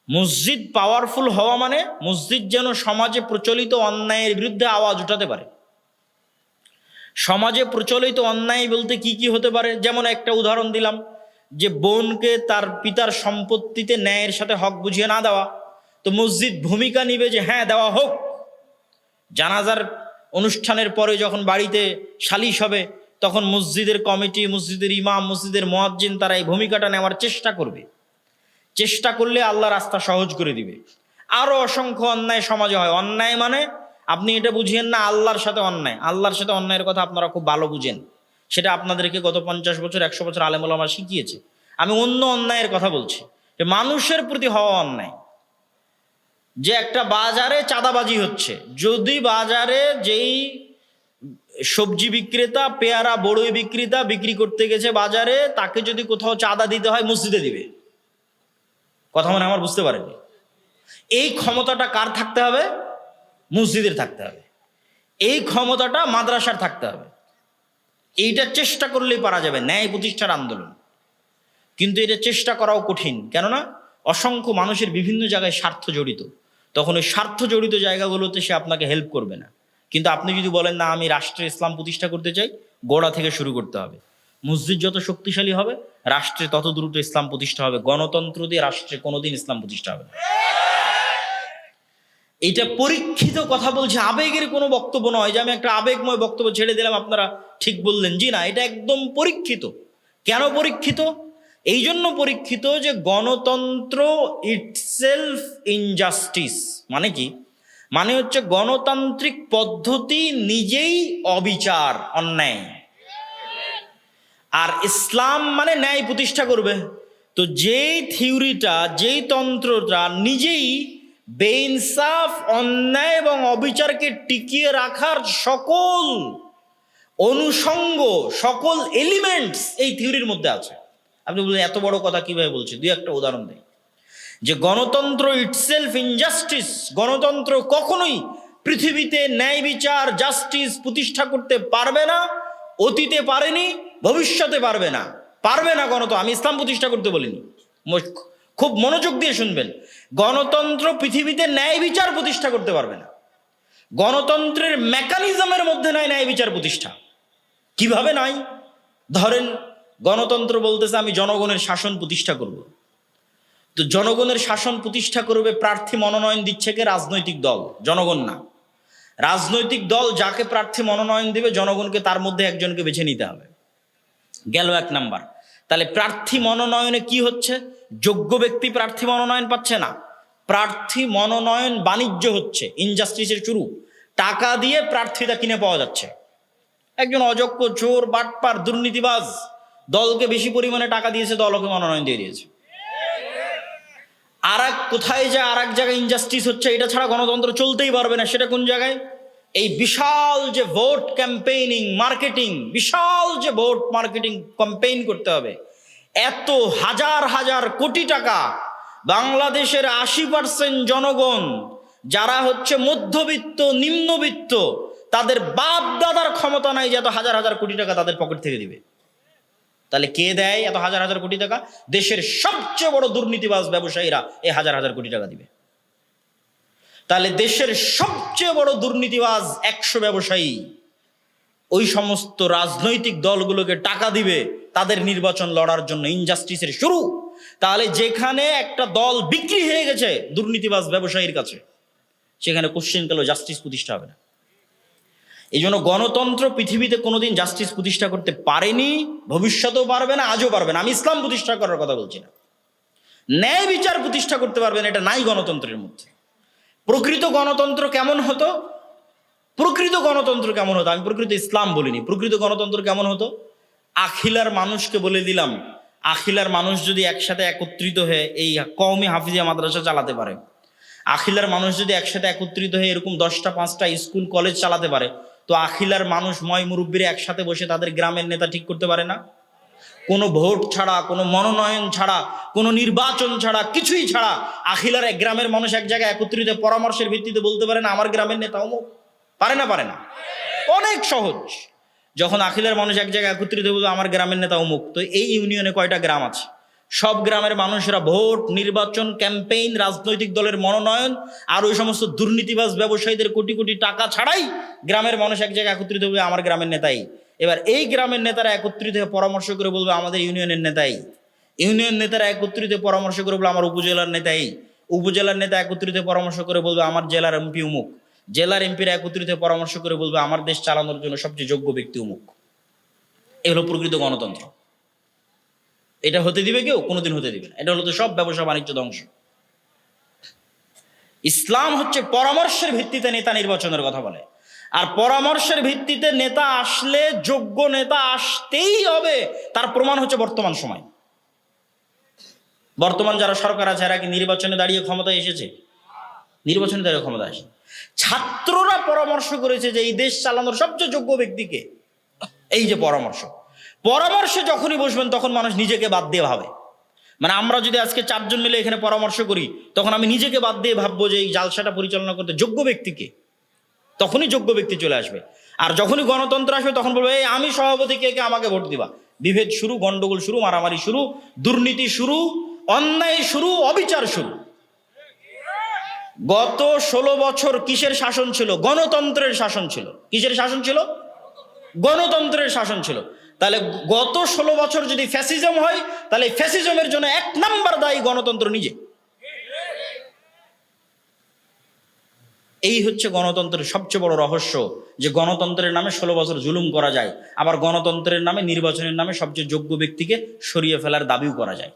মসজিদ পাওয়ারফুল হওয়া মানে মসজিদ যেন সমাজে প্রচলিত অন্যায়ের বিরুদ্ধে আওয়াজ উঠাতে পারে। সমাজে প্রচলিত অন্যায় বলতে কি কি হতে পারে? যেমন একটা উদাহরণ দিলাম, যে বোনকে তার পিতার সম্পত্তিতে ন্যায়ের সাথে হক বুঝিয়ে না দেওয়া। তো মসজিদ ভূমিকা নিবে যে হ্যাঁ দেওয়া হোক। জানাজার অনুষ্ঠানের পরে যখন বাড়িতে সালিশ হবে, তখন মসজিদের কমিটি, মসজিদের ইমাম, মসজিদের মুয়াজ্জিন তারা এই ভূমিকাটা নেওয়ার চেষ্টা করবে। চেষ্টা করলে আল্লাহ রাস্তা সহজ করে দিবে। আরো অসংখ্য অন্যায় সমাজে হয়। অন্যায় মানে আপনি এটা বুঝিয়েন না আল্লাহর সাথে অন্যায়। আল্লাহর সাথে অন্যায়ের কথা আপনারা খুব ভালো বুঝেন, সেটা আপনাদেরকে গত 50 বছর 100 বছর আলেম ওলামা শিখিয়েছে। আমি অন্য অন্যায়ের কথা বলছি, যে মানুষের প্রতি হওয়া অন্যায়। যে একটা বাজারে চাঁদাবাজি হচ্ছে, যদি বাজারে যেই সবজি বিক্রেতা, পেয়ারা বড়ই বিক্রেতা বিক্রি করতে গেছে বাজারে, তাকে যদি কোথাও চাঁদা দিতে হয় মসজিদে দিবে। কথা মানে আমার বুঝতে পারেনি? এই ক্ষমতাটা কার থাকতে হবে? মসজিদের থাকতে হবে। এই ক্ষমতাটা মাদ্রাসার থাকতে হবে। এইটা চেষ্টা করলেই পারা যাবে, ন্যায় প্রতিষ্ঠার আন্দোলন। কিন্তু এটা চেষ্টা করাও কঠিন, কেননা অসংখ্য মানুষের বিভিন্ন জায়গায় স্বার্থ জড়িত। তখন ওই স্বার্থ জড়িত জায়গাগুলোতে সে আপনাকে হেল্প করবে না। কিন্তু আপনি যদি বলেন না আমি রাষ্ট্রে ইসলাম প্রতিষ্ঠা করতে চাই, গোড়া থেকে শুরু করতে হবে। মসজিদ যত শক্তিশালী হবে, রাষ্ট্রে তত দ্রুত ইসলাম প্রতিষ্ঠা হবে। গণতন্ত্র দিয়ে রাষ্ট্রে কোনোদিন ইসলাম প্রতিষ্ঠা হবে না। এটা পরীক্ষিত কথা বলছে, আবেগের কোনো বক্তব্য নয় যে আমি একটা আবেগময় বক্তব্য ছেড়ে দিলাম আপনারা ঠিক বললেন। জি না, এটা একদম পরীক্ষিত। কেন পরীক্ষিত? এই জন্য পরীক্ষিত যে গণতন্ত্র ইটসেলফ ইনজাস্টিস। মানে কি? মানে হচ্ছে গণতান্ত্রিক পদ্ধতি নিজেই অবিচার, অন্যায়। আর ইসলাম মানে ন্যায় প্রতিষ্ঠা করবে। তো যেই থিওরিটা, যেই তন্ত্রটা নিজেই বেইনসাফ, অন্যায় এবং অবিচারকে টিকিয়ে রাখার সকল অনুষঙ্গ, সকল এলিমেন্টস এই থিওরির মধ্যে আছে। আপনি বললেন এত বড় কথা কিভাবে বলছে? দুই একটা উদাহরণ দেয় যে গণতন্ত্র ইটসেলফ ইনজাস্টিস। গণতন্ত্র কখনোই পৃথিবীতে ন্যায় বিচার, জাস্টিস প্রতিষ্ঠা করতে পারবে না। অতীতে পারেনি, ভবিষ্যতে পারবে না। পারবে না গণতন্ত্র। আমি ইসলাম প্রতিষ্ঠা করতে বলিনি, খুব মনোযোগ দিয়ে শুনবেন। গণতন্ত্র পৃথিবীতে ন্যায় বিচার প্রতিষ্ঠা করতে পারবে না। গণতন্ত্রের মেকানিজমের মধ্যে নাই ন্যায় বিচার প্রতিষ্ঠা। কিভাবে নাই? ধরেন গণতন্ত্র বলতেছে আমি জনগণের শাসন প্রতিষ্ঠা করব। তো জনগণের শাসন প্রতিষ্ঠা করবে, প্রার্থী মনোনয়ন দিচ্ছে কে? রাজনৈতিক দল, জনগণ না। রাজনৈতিক দল যাকে প্রার্থী মনোনয়ন দেবে, জনগণকে তার মধ্যে একজনকে বেছে নিতে হবে। গেল 1 নাম্বার। তাহলে প্রার্থী মনোনয়নে কি হচ্ছে? যোগ্য ব্যক্তি প্রার্থী মনোনয়ন পাচ্ছে না। প্রার্থী মনোনয়ন বাণিজ্য হচ্ছে, ইনজাস্টিসের শুরু। টাকা দিয়ে প্রার্থীটা কিনে পাওয়া যাচ্ছে। একজন অযোগ্য, চোর, বাটপার, দুর্নীতিবাজ দলকে বেশি পরিমাণে টাকা দিয়েছে, দলকে মনোনয়ন দিয়ে দিয়েছে। আর এক কোথায় যে আর এক জায়গায় ইনজাস্টিস হচ্ছে, এটা ছাড়া গণতন্ত্র চলতেই পারবে না। সেটা কোন জায়গায়? এই বিশাল যে ভোট ক্যাম্পেইনিং, মার্কেটিং, বিশাল যে ভোট মার্কেটিং ক্যাম্পেইন করতে হবে, এত হাজার হাজার কোটি টাকা বাংলাদেশের 80% জনগণ যারা হচ্ছে মধ্যবিত্ত, নিম্নবিত্ত, তাদের বাপ দাদার ক্ষমতা নাই যে এত হাজার হাজার কোটি টাকা তাদের পকেট থেকে দিবে। তাহলে কে দেয় এত হাজার হাজার কোটি টাকা? দেশের সবচেয়ে বড় দুর্নীতিবাজ ব্যবসায়ীরা এই হাজার হাজার কোটি টাকা দিবে। তাহলে দেশের সবচেয়ে বড় দুর্নীতিবাজ 100 ব্যবসায়ী ওই সমস্ত রাজনৈতিক দলগুলোকে টাকা দিবে তাদের নির্বাচন লড়ার জন্য। ইনজাস্টিসের শুরু। তাহলে যেখানে একটা দল বিক্রি হয়ে গেছে দুর্নীতিবাজ ব্যবসায়ীর কাছে, সেখানে কোশ্চেন কালো জাস্টিস প্রতিষ্ঠা হবে না। এই জন্য গণতন্ত্র পৃথিবীতে কোনোদিন জাস্টিস প্রতিষ্ঠা করতে পারেনি, ভবিষ্যতেও পারবে না, আজও পারবে না। আমি ইসলাম প্রতিষ্ঠা করার কথা বলছি না। ন্যায় বিচার প্রতিষ্ঠা করতে পারবে না, এটা নাই গণতন্ত্রের মধ্যে। প্রকৃত গণতন্ত্র কেমন হতো? প্রকৃত গণতন্ত্র কেমন হতো? আমি প্রকৃত ইসলাম বলিনি। প্রকৃত গণতন্ত্র কেমন হতো? আখিলার মানুষকে বলে দিলাম আখিলার মানুষ যদি একসাথে একত্রিত হয়ে এই কওমি হাফিজিয়া মাদ্রাসা চালাতে পারে, আখিলার মানুষ যদি একসাথে একত্রিত হয়ে এরকম 10টা 5টা স্কুল কলেজ চালাতে পারে, তো আখিলার মানুষ ময় মুরব্বীরা একসাথে বসে তাদের গ্রামের নেতা ঠিক করতে পারে না? কোনো ভোট ছাড়া, কোনো মনোনয়ন ছাড়া, কোনো নির্বাচন ছাড়া, কিছুই ছাড়া আখিলার এক গ্রামের মানুষ এক জায়গায় একত্রিত পরামর্শের ভিত্তিতে বলতে পারে না আমার গ্রামের নেতা অমুক? পারে না? পারে না? অনেক সহজ। যখন আখিলার মানুষ এক জায়গায় একত্রিত বলবে আমার গ্রামের নেতা অমুক, তো এই ইউনিয়নে কয়টা গ্রাম আছে? সব গ্রামের মানুষেরা ভোট, নির্বাচন, ক্যাম্পেইন, রাজনৈতিক দলের মনোনয়ন আর ওই সমস্ত দুর্নীতিবাজ ব্যবসায়ীদের কোটি কোটি টাকা ছাড়াই গ্রামের মানুষ এক জায়গায় একত্রিত হবে আমার গ্রামের নেতাই। এবার এই গ্রামের নেতারা একত্রিত হয়ে পরামর্শ করে বলবে আমাদের ইউনিয়নের নেতাই, ইউনিয়ন নেতারা একত্রিত পরামর্শ করে বলবে আমার উপজেলার নেতাই, উপজেলার নেতা একত্রিত পরামর্শ করে বলবে আমার জেলার এমপি অমুক, জেলার এমপিরা একত্রিত পরামর্শ করে বলবে আমার দেশ চালানোর জন্য সবচেয়ে যোগ্য ব্যক্তি অমুক। এ হলো প্রকৃত গণতন্ত্র। এটা হতে দিবে কেউ? কোনোদিন হতে দিবে না। এটা হলো তো সব ব্যবসা বাণিজ্য ধ্বংস। ইসলাম হচ্ছে পরামর্শের ভিত্তিতে নেতা নির্বাচনের কথা বলে, আর পরামর্শের ভিত্তিতে নেতা আসলে, যোগ্য নেতা আসতেই হবে। তার প্রমাণ হচ্ছে বর্তমান সময়। বর্তমান যারা সরকার আছে এরা কি নির্বাচনে দাঁড়িয়ে ক্ষমতায় এসেছে? নির্বাচনে দাঁড়িয়ে ক্ষমতা আসে। ছাত্ররা পরামর্শ করেছে যে এই দেশ চালানোর সবচেয়ে যোগ্য ব্যক্তিকে। এই যে পরামর্শে যখনই বসবেন তখন মানুষ নিজেকে বাদ দিয়ে ভাবে। মানে আমরা যদি আজকে 4 জন মিলে এখানে পরামর্শ করি, তখন আমি নিজেকে বাদ দিয়ে ভাববো যে এই জালসাটা পরিচালনা করতে যোগ্য ব্যক্তিকে, তখনই যোগ্য ব্যক্তি চলে আসবে। আর যখনই গণতন্ত্র আসবে তখন বলবো এই আমি সভাপতি, কে কে আমাকে ভোট দিবা। বিভেদ শুরু, গন্ডগোল শুরু, মারামারি শুরু, দুর্নীতি শুরু, অন্যায় শুরু, অবিচার শুরু। গত 16 বছর কিসের শাসন ছিল? গণতন্ত্রের শাসন ছিল। কিসের শাসন ছিল? গণতন্ত্রের শাসন ছিল। তাহলে গত 16 বছর যদি ফ্যাসিজম হয়, তাহলে ফ্যাসিজমের জন্য 1 নাম্বার দায়ী গণতন্ত্র নিজে। এই হচ্ছে গণতন্ত্রের সবচেয়ে বড় রহস্য, যে গণতন্ত্রের নামে 16 বছর জুলুম করা যায়, আবার গণতন্ত্রের নামে নির্বাচনের নামে সবচেয়ে যোগ্য ব্যক্তিকে সরিয়ে ফেলার দাবিও করা যায়।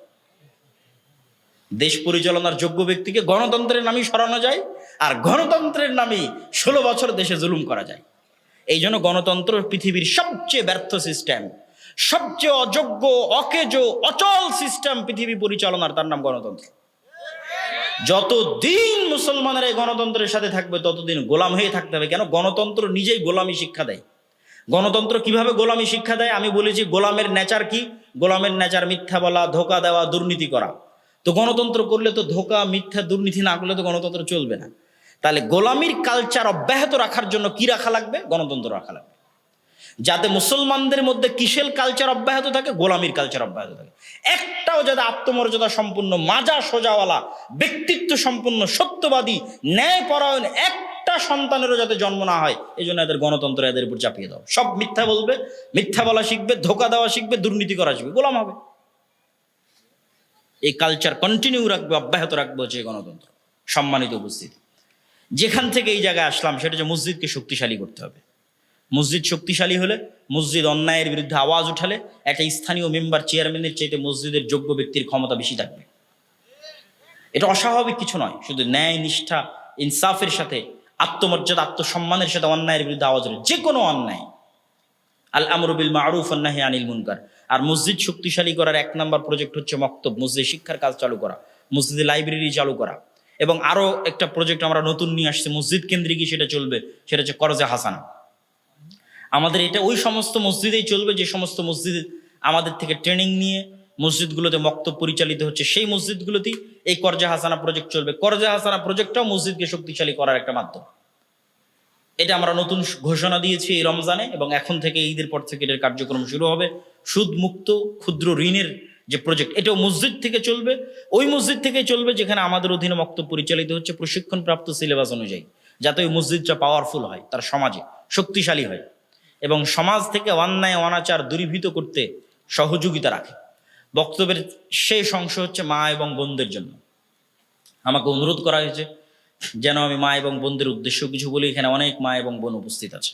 দেশ পরিচালনার যোগ্য ব্যক্তিকে গণতন্ত্রের নামেই সরানো যায়, আর গণতন্ত্রের নামেই 16 বছর দেশে জুলুম করা যায়। এই জন্য গণতন্ত্র পৃথিবীর সবচেয়ে ব্যর্থ সিস্টেম, সবচেয়ে অযোগ্য, অকেজ, অচল সিস্টেম পৃথিবী পরিচালনার, তার নাম গণতন্ত্র। যতদিন মুসলমানের এই গণতন্ত্রের সাথে থাকবে ততদিন গোলাম হয়ে থাকতে হবে। কেন? গণতন্ত্র নিজেই গোলামি শিক্ষা দেয়। গণতন্ত্র কিভাবে গোলামি শিক্ষা দেয় আমি বলেছি। গোলামের নেচার কি? গোলামের নেচার মিথ্যা বলা, ধোকা দেওয়া, দুর্নীতি করা। তো গণতন্ত্র করলে তো ধোকা, মিথ্যা, দুর্নীতি না করলে তো গণতন্ত্র চলবে না। তাহলে গোলামির কালচার অব্যাহত রাখার জন্য কি রাখা লাগবে? গণতন্ত্র রাখা লাগবে, যাতে মুসলমানদের মধ্যে কিসের কালচার অব্যাহত থাকে? গোলামির কালচার অব্যাহত থাকে। একটাও যাতে আত্মমর্যাদা সম্পূর্ণ, মাজা সোজাওয়ালা, ব্যক্তিত্ব সম্পূর্ণ, সত্যবাদী, ন্যায়পরায়ণ একটা সন্তানেরও যাতে জন্ম না হয়, এই জন্য এদের গণতন্ত্র এদের উপর চাপিয়ে দাও। সব মিথ্যা বলবে, মিথ্যা বলা শিখবে, ধোকা দেওয়া শিখবে, দুর্নীতি করা শিখবে, গোলাম হবে। এই কালচার কন্টিনিউ রাখবে, অব্যাহত রাখবে হচ্ছে গণতন্ত্র। সম্মানিত উপস্থিতি, যেখান থেকে এই জায়গায় আসলাম সেটা হচ্ছে মসজিদকে শক্তিশালী করতে হবে। মসজিদ শক্তিশালী হলে, মসজিদ অন্যায়ের বিরুদ্ধে আওয়াজ উঠালে, একটা স্থানীয় মেম্বার, চেয়ারম্যানের চাইতে মসজিদের যোগ্য ব্যক্তির ক্ষমতা বেশি থাকবে। এটা অস্বাভাবিক কিছু নয়। শুধু ন্যায়, নিষ্ঠা, ইনসাফের সাথে, আত্মমর্যাদা, আত্মসম্মানের সাথে অন্যায়ের বিরুদ্ধে আওয়াজ ওঠে, যে কোনো অন্যায়। আল আমরু বিল মারুফ ওয়ান নাহি আনিল মুনকার। আর মসজিদ শক্তিশালী করার 1 নম্বর প্রজেক্ট হচ্ছে মক্তব, মসজিদ শিক্ষার কাজ চালু করা, মসজিদে লাইব্রেরি চালু করা। এবং আরো একটা প্রজেক্ট আমরা নতুন নিয়ে আসছি, মসজিদ কেন্দ্রিকই সেটা চলবে, সেটা হচ্ছে করজে হাসানা। আমাদের এটা ওই সমস্ত মসজিদেই চলবে যে সমস্ত মসজিদ আমাদের থেকে ট্রেনিং নিয়ে মসজিদগুলোতে মক্তব পরিচালিত হচ্ছে, সেই মসজিদগুলোতেই এই করজে হাসানা প্রজেক্ট চলবে। করজে হাসানা প্রজেক্টটাও মসজিদকে শক্তিশালী করার একটা মাধ্যম। এটা আমরা নতুন ঘোষণা দিয়েছি এই রমজানে, এবং এখন থেকে ঈদের পর থেকে এটার কার্যক্রম শুরু হবে। সুদ মুক্ত ক্ষুদ্র ঋণের যে প্রজেক্ট, এটাও মসজিদ থেকে চলবে। ওই মসজিদ থেকে চলবে যেখানে আমাদের অধীনে মক্তব পরিচালিত হচ্ছে, প্রশিক্ষণপ্রাপ্ত সিলেবাস অনুযায়ী, যাতে ওই মসজিদটা পাওয়ারফুল হয়, তার সমাজে শক্তিশালী হয় এবং সমাজ থেকে অন্যায় অনাচার দূরীভূত করতে সহযোগিতা রাখে। বক্তব্যের শেষ অংশ হচ্ছে মা এবং বোনদের জন্য। আমাকে অনুরোধ করা হয়েছে যেন আমি মা এবং বোনদের উদ্দেশ্য কিছু বলি। এখানে অনেক মা এবং বোন উপস্থিত আছে।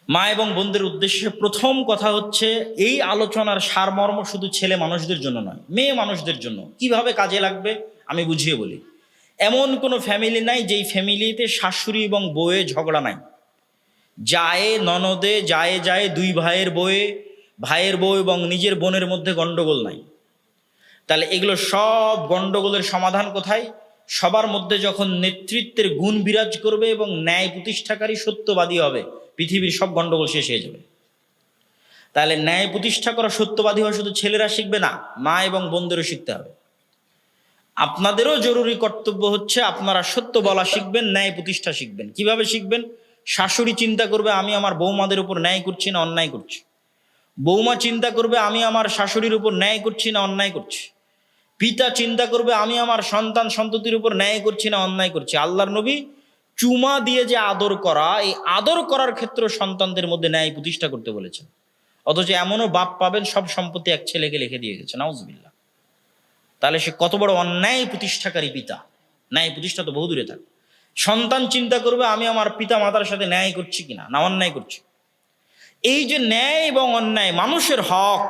মা এবং বোনদের উদ্দেশ্যে প্রথম কথা হচ্ছে, এই আলোচনার সারমর্ম শুধু ছেলে মানুষদের জন্য নয়, মেয়ে মানুষদের জন্য। কিভাবে কাজে লাগবে আমি বুঝিয়ে বলি। এমন কোনো ফ্যামিলি নাই যেই ফ্যামিলিতে শাশুড়ি এবং বউয়ে ঝগড়া নাই, যায় ননদে, যায় 2 ভাইয়ের বউয়ে, ভাইয়ের বউ এবং নিজের বোনের মধ্যে গন্ডগোল নাই। তাহলে এগুলো সব গন্ডগোলের সমাধান কোথায়? সবার মধ্যে যখন নেতৃত্বের গুণ বিরাজ করবে এবং ন্যায় প্রতিষ্ঠাকারী সত্যবাদী হবে, পৃথিবীর সব গন্ডগোল শেষ হয়ে যাবে। তাহলে ন্যায় প্রতিষ্ঠা করা, সত্যবাদী হওয়া শুধু ছেলেরা শিখবে না, মা এবং বোনদেরও শিখতে হবে। আপনাদেরও জরুরি কর্তব্য হচ্ছে আপনারা সত্য বলা শিখবেন, ন্যায় প্রতিষ্ঠা শিখবেন। কিভাবে শিখবেন? শাশুড়ি চিন্তা করবে আমি আমার বৌমাদের উপর ন্যায় করছি না অন্যায় করছি। বৌমা চিন্তা করবে আমি আমার শাশুড়ির উপর ন্যায় করছি না অন্যায় করছি। পিতা চিন্তা করবে আমি আমার সন্তান সন্ততির উপর ন্যায় করছি না অন্যায় করছি। আল্লাহর নবী চুমা দিয়ে যে আদর করা, এই আদর করার ক্ষেত্রে সন্তানদের মধ্যে ন্যায় প্রতিষ্ঠা করতে বলেছেন। অথচ এমনও বাপ পাবেন সব সম্পত্তি এক ছেলেকে লিখে দিয়ে গেছে, নাউজুবিল্লাহ। তাহলে সে কত বড় অন্যায় প্রতিষ্ঠাকারী পিতা। ন্যায় প্রতিষ্ঠা তো বহু দূরে থাকে। সন্তান চিন্তা করবে আমি আমার পিতা মাতার সাথে ন্যায় করছি কিনা, না অন্যায় করছি। এই যে ন্যায় এবং অন্যায়, মানুষের হক,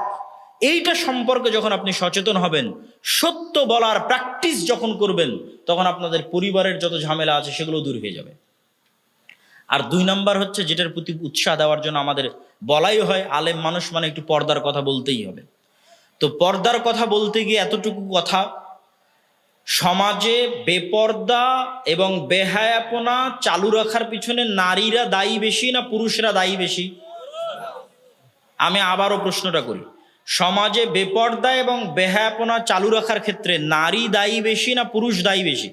এইটা সম্পর্কে যখন আপনি সচেতন হবেন, সত্য বলার প্র্যাকটিস যখন করবেন, তখন আপনাদের পরিবারের যত ঝামেলা আছে সেগুলো দূর হয়ে যাবে। আর 2 নাম্বার হচ্ছে, যেটার প্রতি উৎসাহ দেওয়ার জন্য আমাদের বলাই হয়, আলেম মানুষ মানে একটু পর্দার কথা বলতেই হবে। তো পর্দার কথা বলতে গিয়ে এতটুকু কথা, সমাজে বেপর্দা এবং বেহায়াপনা চালু রাখার পিছনে নারীরা দায়ী বেশি না পুরুষরা দায়ী বেশি? আমি আবারও প্রশ্নটা করি, সমাজে বেপর্দা এবং বেহায়াপনা চালু রাখার ক্ষেত্রে নারী দায়ী বেশি না পুরুষ দায়ী বেশি?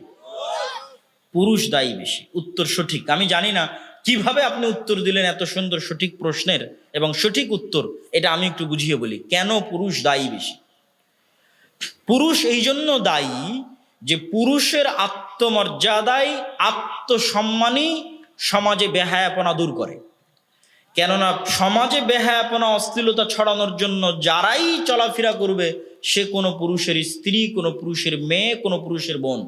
পুরুষ দায়ী বেশি। উত্তর সঠিক। আমি জানি না কিভাবে আপনি উত্তর দিলেন এত সুন্দর সঠিক প্রশ্নের, এবং সঠিক উত্তর এটা আমি একটু বুঝিয়ে বলি কেন পুরুষ দায়ী বেশি। পুরুষ এই জন্য দায়ী যে পুরুষের আত্মমর্যাদায়, আত্মসম্মানই সমাজে বেহায়াপনা দূর করে। কেননা সমাজে বেহায়াপনা, অশ্লীলতা ছড়ানোর জন্য যারাই চলাফেরা করবে, সে কোনো পুরুষের স্ত্রী, কোনো পুরুষের মেয়ে, কোনো পুরুষের বোন,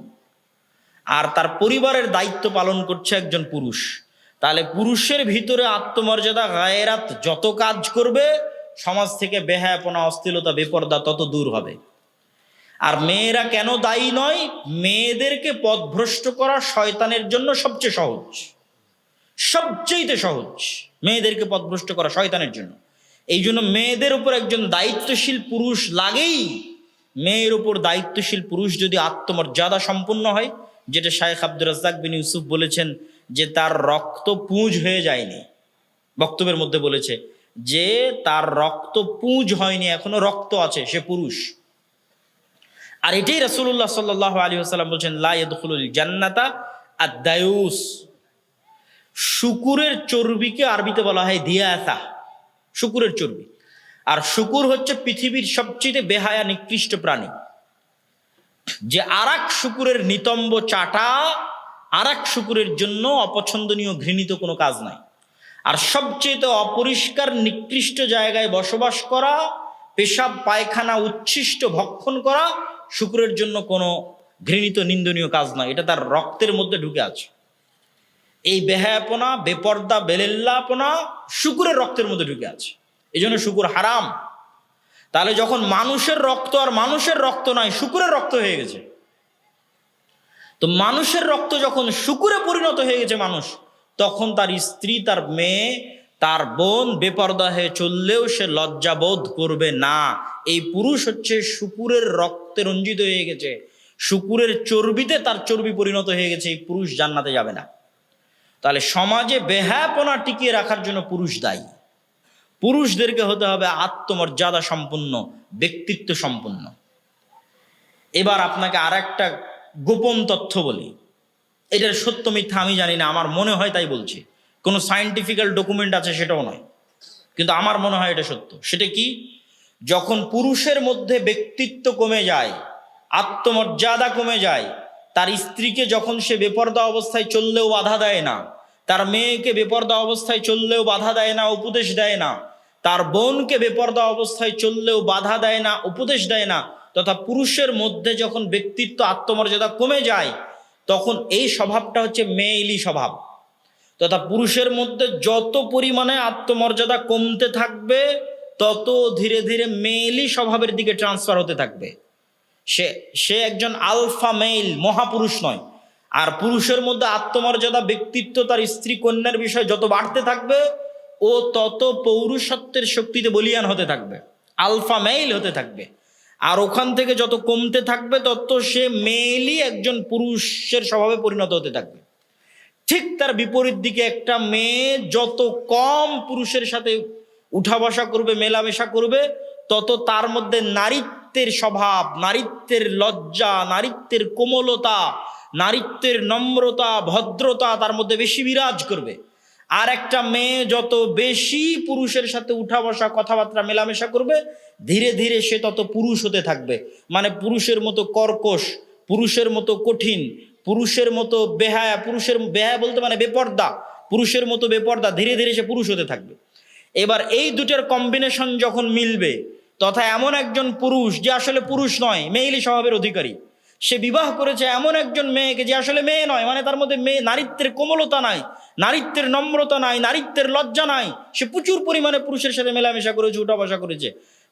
আর তার পরিবারের দায়িত্ব পালন করছে একজন পুরুষ। তাহলে পুরুষের ভিতরে আত্মমর্যাদা, গায়রাত যত কাজ করবে, সমাজ থেকে বেহায়াপনা, অশ্লীলতা, বেপর্দা তত দূর হবে। আর মেয়েরা কেন দায়ী নয়? মেয়েদেরকে পথভ্রষ্ট করা শয়তানের জন্য সবচেয়ে সহজ, সবচেয়ে সহজ মেয়েদেরকে পথভ্রষ্ট করা শয়তানের জন্য। এই জন্য মেয়েদের উপর একজন দায়িত্বশীল পুরুষ লাগেই। মেয়ের উপর দায়িত্বশীল পুরুষ যদি আত্মমর্যাদা সম্পন্ন হয়, যেটা শায়েখ আব্দুর রাজ্জাক বিন ইউসুফ বলেছেন যে তার রক্ত পুঁজ হয়ে যায়নি, বক্তব্যের মধ্যে বলেছে যে তার রক্ত পুঁজ হয়নি, এখনো রক্ত আছে, সে পুরুষ। আর এটাই রাসূলুল্লাহ সাল্লাল্লাহু আলাইহি ওয়াসাল্লাম বলছেন, লা ইয়াদখুলুল জান্নাতা আদ-দায়ুস। শুকুরের চর্বিকে আরবিতে বলা হয় দিয়াসা, শুকুরের চর্বি। আর শুকুর হচ্ছে পৃথিবীর সবচেয়ে বেহায়া নিকৃষ্ট প্রাণী। যে আরেক শুকুরের নিতম্ব চাটা আরেক শুকুরের জন্য অপছন্দনীয়, ঘৃণিত কোনো কাজ নাই। আর সবচেয়ে অপরিষ্কার নিকৃষ্ট জায়গায় বসবাস করা, পেশাব পায়খানা উচ্ছিষ্ট ভক্ষণ করা শুকুরের জন্য কোনো ঘৃণিত, নিন্দনীয় কাজ নয়। এটা তার রক্তের মধ্যে ঢুকে আছে। এই বেহায়াপনা, বেপর্দা, বেলেল্লাপনা শুকুরের রক্তের মধ্যে ঢুকে আছে, এই জন্য শুকুর হারাম। তাহলে যখন মানুষের রক্ত আর মানুষের রক্ত নয়, শুকুরের রক্ত হয়ে গেছে, তো মানুষের রক্ত যখন শুকুরে পরিণত হয়ে গেছে মানুষ, তখন তার স্ত্রী, তার মেয়ে, তার বোন বেপর্দা হয়ে চললেও সে লজ্জাবোধ করবে না। এই পুরুষ হচ্ছে শুকুরের রক্তে রঞ্জিত হয়ে গেছে, শুকুরের চর্বিতে তার চর্বি পরিণত হয়ে গেছে, এই পুরুষ জান্নাতে যাবে না। তাহলে সমাজে বেহায়াপনা টিকিয়ে রাখার জন্য পুরুষ দায়ী। পুরুষদেরকে হতে হবে আত্মমর্যাদা সম্পন্ন, ব্যক্তিত্ব সম্পন্ন। এবার আপনাকে আর একটা গোপন তথ্য বলি, এটার সত্য মিথ্যা আমি জানি না, আমার মনে হয় তাই বলছি। কোনো সায়েন্টিফিক্যাল ডকুমেন্ট আছে সেটাও নয়, কিন্তু আমার মনে হয় এটা সত্য। সেটা কি? যখন পুরুষের মধ্যে ব্যক্তিত্ব কমে যায়, আত্মমর্যাদা কমে যায়, তার স্ত্রীকে যখন সে বেপর্দা অবস্থায় চললেও বাধা দেয় না, তার মেয়েকে বেপর্দা অবস্থায় চললেও বাধা দেয় না, উপদেশ দেয় না, তার বোনকে বেপর্দা অবস্থায় চললেও বাধা দেয় না, উপদেশ দেয় না, তথা পুরুষের মধ্যে যখন ব্যক্তিত্ব, আত্মমর্যাদা কমে যায়, তখন এই স্বভাবটা হচ্ছে মেয়েলি স্বভাব। তথা পুরুষের মধ্যে যত পরিমাণে আত্মমর্যাদা কমতে থাকবে, তত ধীরে ধীরে মেয়েলি স্বভাবের দিকে ট্রান্সফার হতে থাকবে। সে একজন আলফা মেইল, মহাপুরুষ নয়। আর পুরুষের মধ্যে আত্মমর্যাদা, ব্যক্তিত্ব, তার স্ত্রী কন্যার বিষয় যত বাড়তে থাকবে, ও তত পৌরুষত্বের শক্তিতে বলীয়ান হতে থাকবে, আলফা মেইল হতে থাকবে। আর ওখান থেকে যত কমতে থাকবে তত সে মেয়েলি একজন পুরুষের স্বভাবে পরিণত হতে থাকবে। ঠিক তার বিপরীত দিকে একটা মেয়ে যত কম পুরুষের সাথে উঠা বসা করবে, মেলামেশা করবে, তত তার মধ্যে নারীত্বের স্বভাব, নারীত্বের লজ্জা, নারীত্বের কোমলতা, নারীত্বের নম্রতা, ভদ্রতা তার মধ্যে বেশি বিরাজ করবে। আর একটা মেয়ে যত বেশি পুরুষের সাথে উঠা বসা, কথাবার্তা, মেলামেশা করবে, ধীরে ধীরে সে তত পুরুষ হতে থাকবে। মানে পুরুষের মতো কর্কশ, পুরুষের মতো কঠিন, পুরুষের মতো বেহায়া, পুরুষের বেহায়া বলতে মানে বেপর্দা, পুরুষের মতো বেপর্দা, ধীরে ধীরে সে পুরুষ হতে থাকবে। এবার এই দুটোর কম্বিনেশন যখন মিলবে, তথা এমন একজন পুরুষ যে আসলে পুরুষ নয়, মেয়েলি স্বভাবের অধিকারী, সে বিবাহ করেছে এমন একজন মেয়েকে যে আসলে মেয়ে নয়, মানে তার মধ্যে নারীত্বের কোমলতা নাই, নারীত্বের নম্রতা নাই, নারীত্বের লজ্জা নাই, সে প্রচুর পরিমাণে পুরুষের সাথে মেলামেশা করেছে, উঠা বসা করেছে,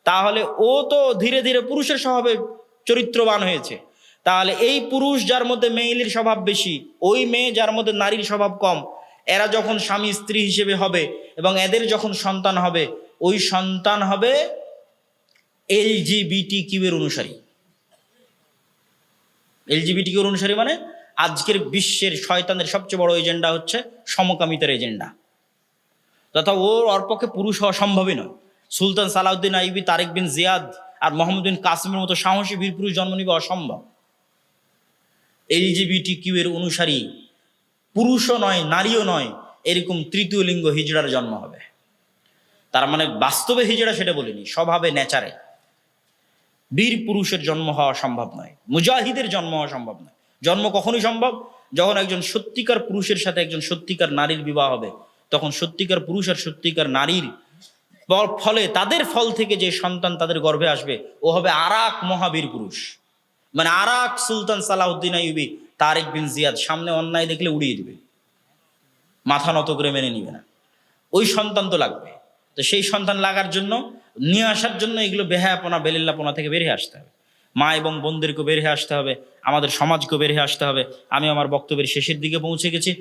তাহলে ও তো ধীরে ধীরে পুরুষের স্বভাবে চরিত্রবান হয়েছে। তাহলে এই পুরুষ যার মধ্যে মেয়েলির স্বভাব বেশি, ওই মেয়ে যার মধ্যে নারীর স্বভাব কম, এরা যখন স্বামী স্ত্রী হিসেবে হবে এবং এদের যখন সন্তান হবে, ওই সন্তান হবে LGBTQ এর অনুসারী। LGBTQ এর অনুসারী মানে আজকের বিশ্বের শয়তানের সবচেয়ে বড় এজেন্ডা হচ্ছে সমকামিতার এজেন্ডা, তথা ওর পক্ষে পুরুষ হওয়া সম্ভবই নয়। সুলতান সালাউদ্দিন আইয়ুবী, তারেক বিন জিয়াদ আর মোহাম্মদ বিন কাসিমের মতো সাহসী বীর পুরুষ জন্ম নিবে অসম্ভব। LGBTQ এর অনুসারী পুরুষও নয়, নারীও নয়, এরকম তৃতীয় লিঙ্গ হিজড়ার জন্ম হবে। তার মানে বাস্তবে হিজড়া সেটা বলিনি, স্বভাবে, নেচারে বীর পুরুষের জন্ম হওয়া সম্ভব নয়, মুজাহিদের জন্ম হওয়া সম্ভব নয়। জন্ম কখনই সম্ভব যখন একজন সত্যিকার পুরুষের সাথে একজন সত্যিকার নারীর বিবাহ হবে, তখন সত্যিকার পুরুষ আর সত্যিকার নারীর ফলে, তাদের ফল থেকে যে সন্তান তাদের গর্ভে আসবে, ও হবে আরাক মহাবীর পুরুষ। মানে আরাক সুলতান সালাউদ্দিন আইয়ুবী, তারেক বিন জিয়াদ সামনে অন্যায় দেখলে উড়িয়ে দিবে, মাথা নত করে মেনে নিবে না। ওই সন্তান তো লাগবে। তো সেই সন্তান লাগার জন্য, নিয়ে আসার জন্য এগুলো বেহায়াপনা, বেলিল্লাপনা থেকে বেরিয়ে আসতে হবে। মা এবং বোনদেরকেও বেরিয়ে আসতে হবে, আমাদের সমাজকেও বেরিয়ে আসতে হবে। আমি আমার বক্তব্যের শেষের দিকে পৌঁছে গেছি।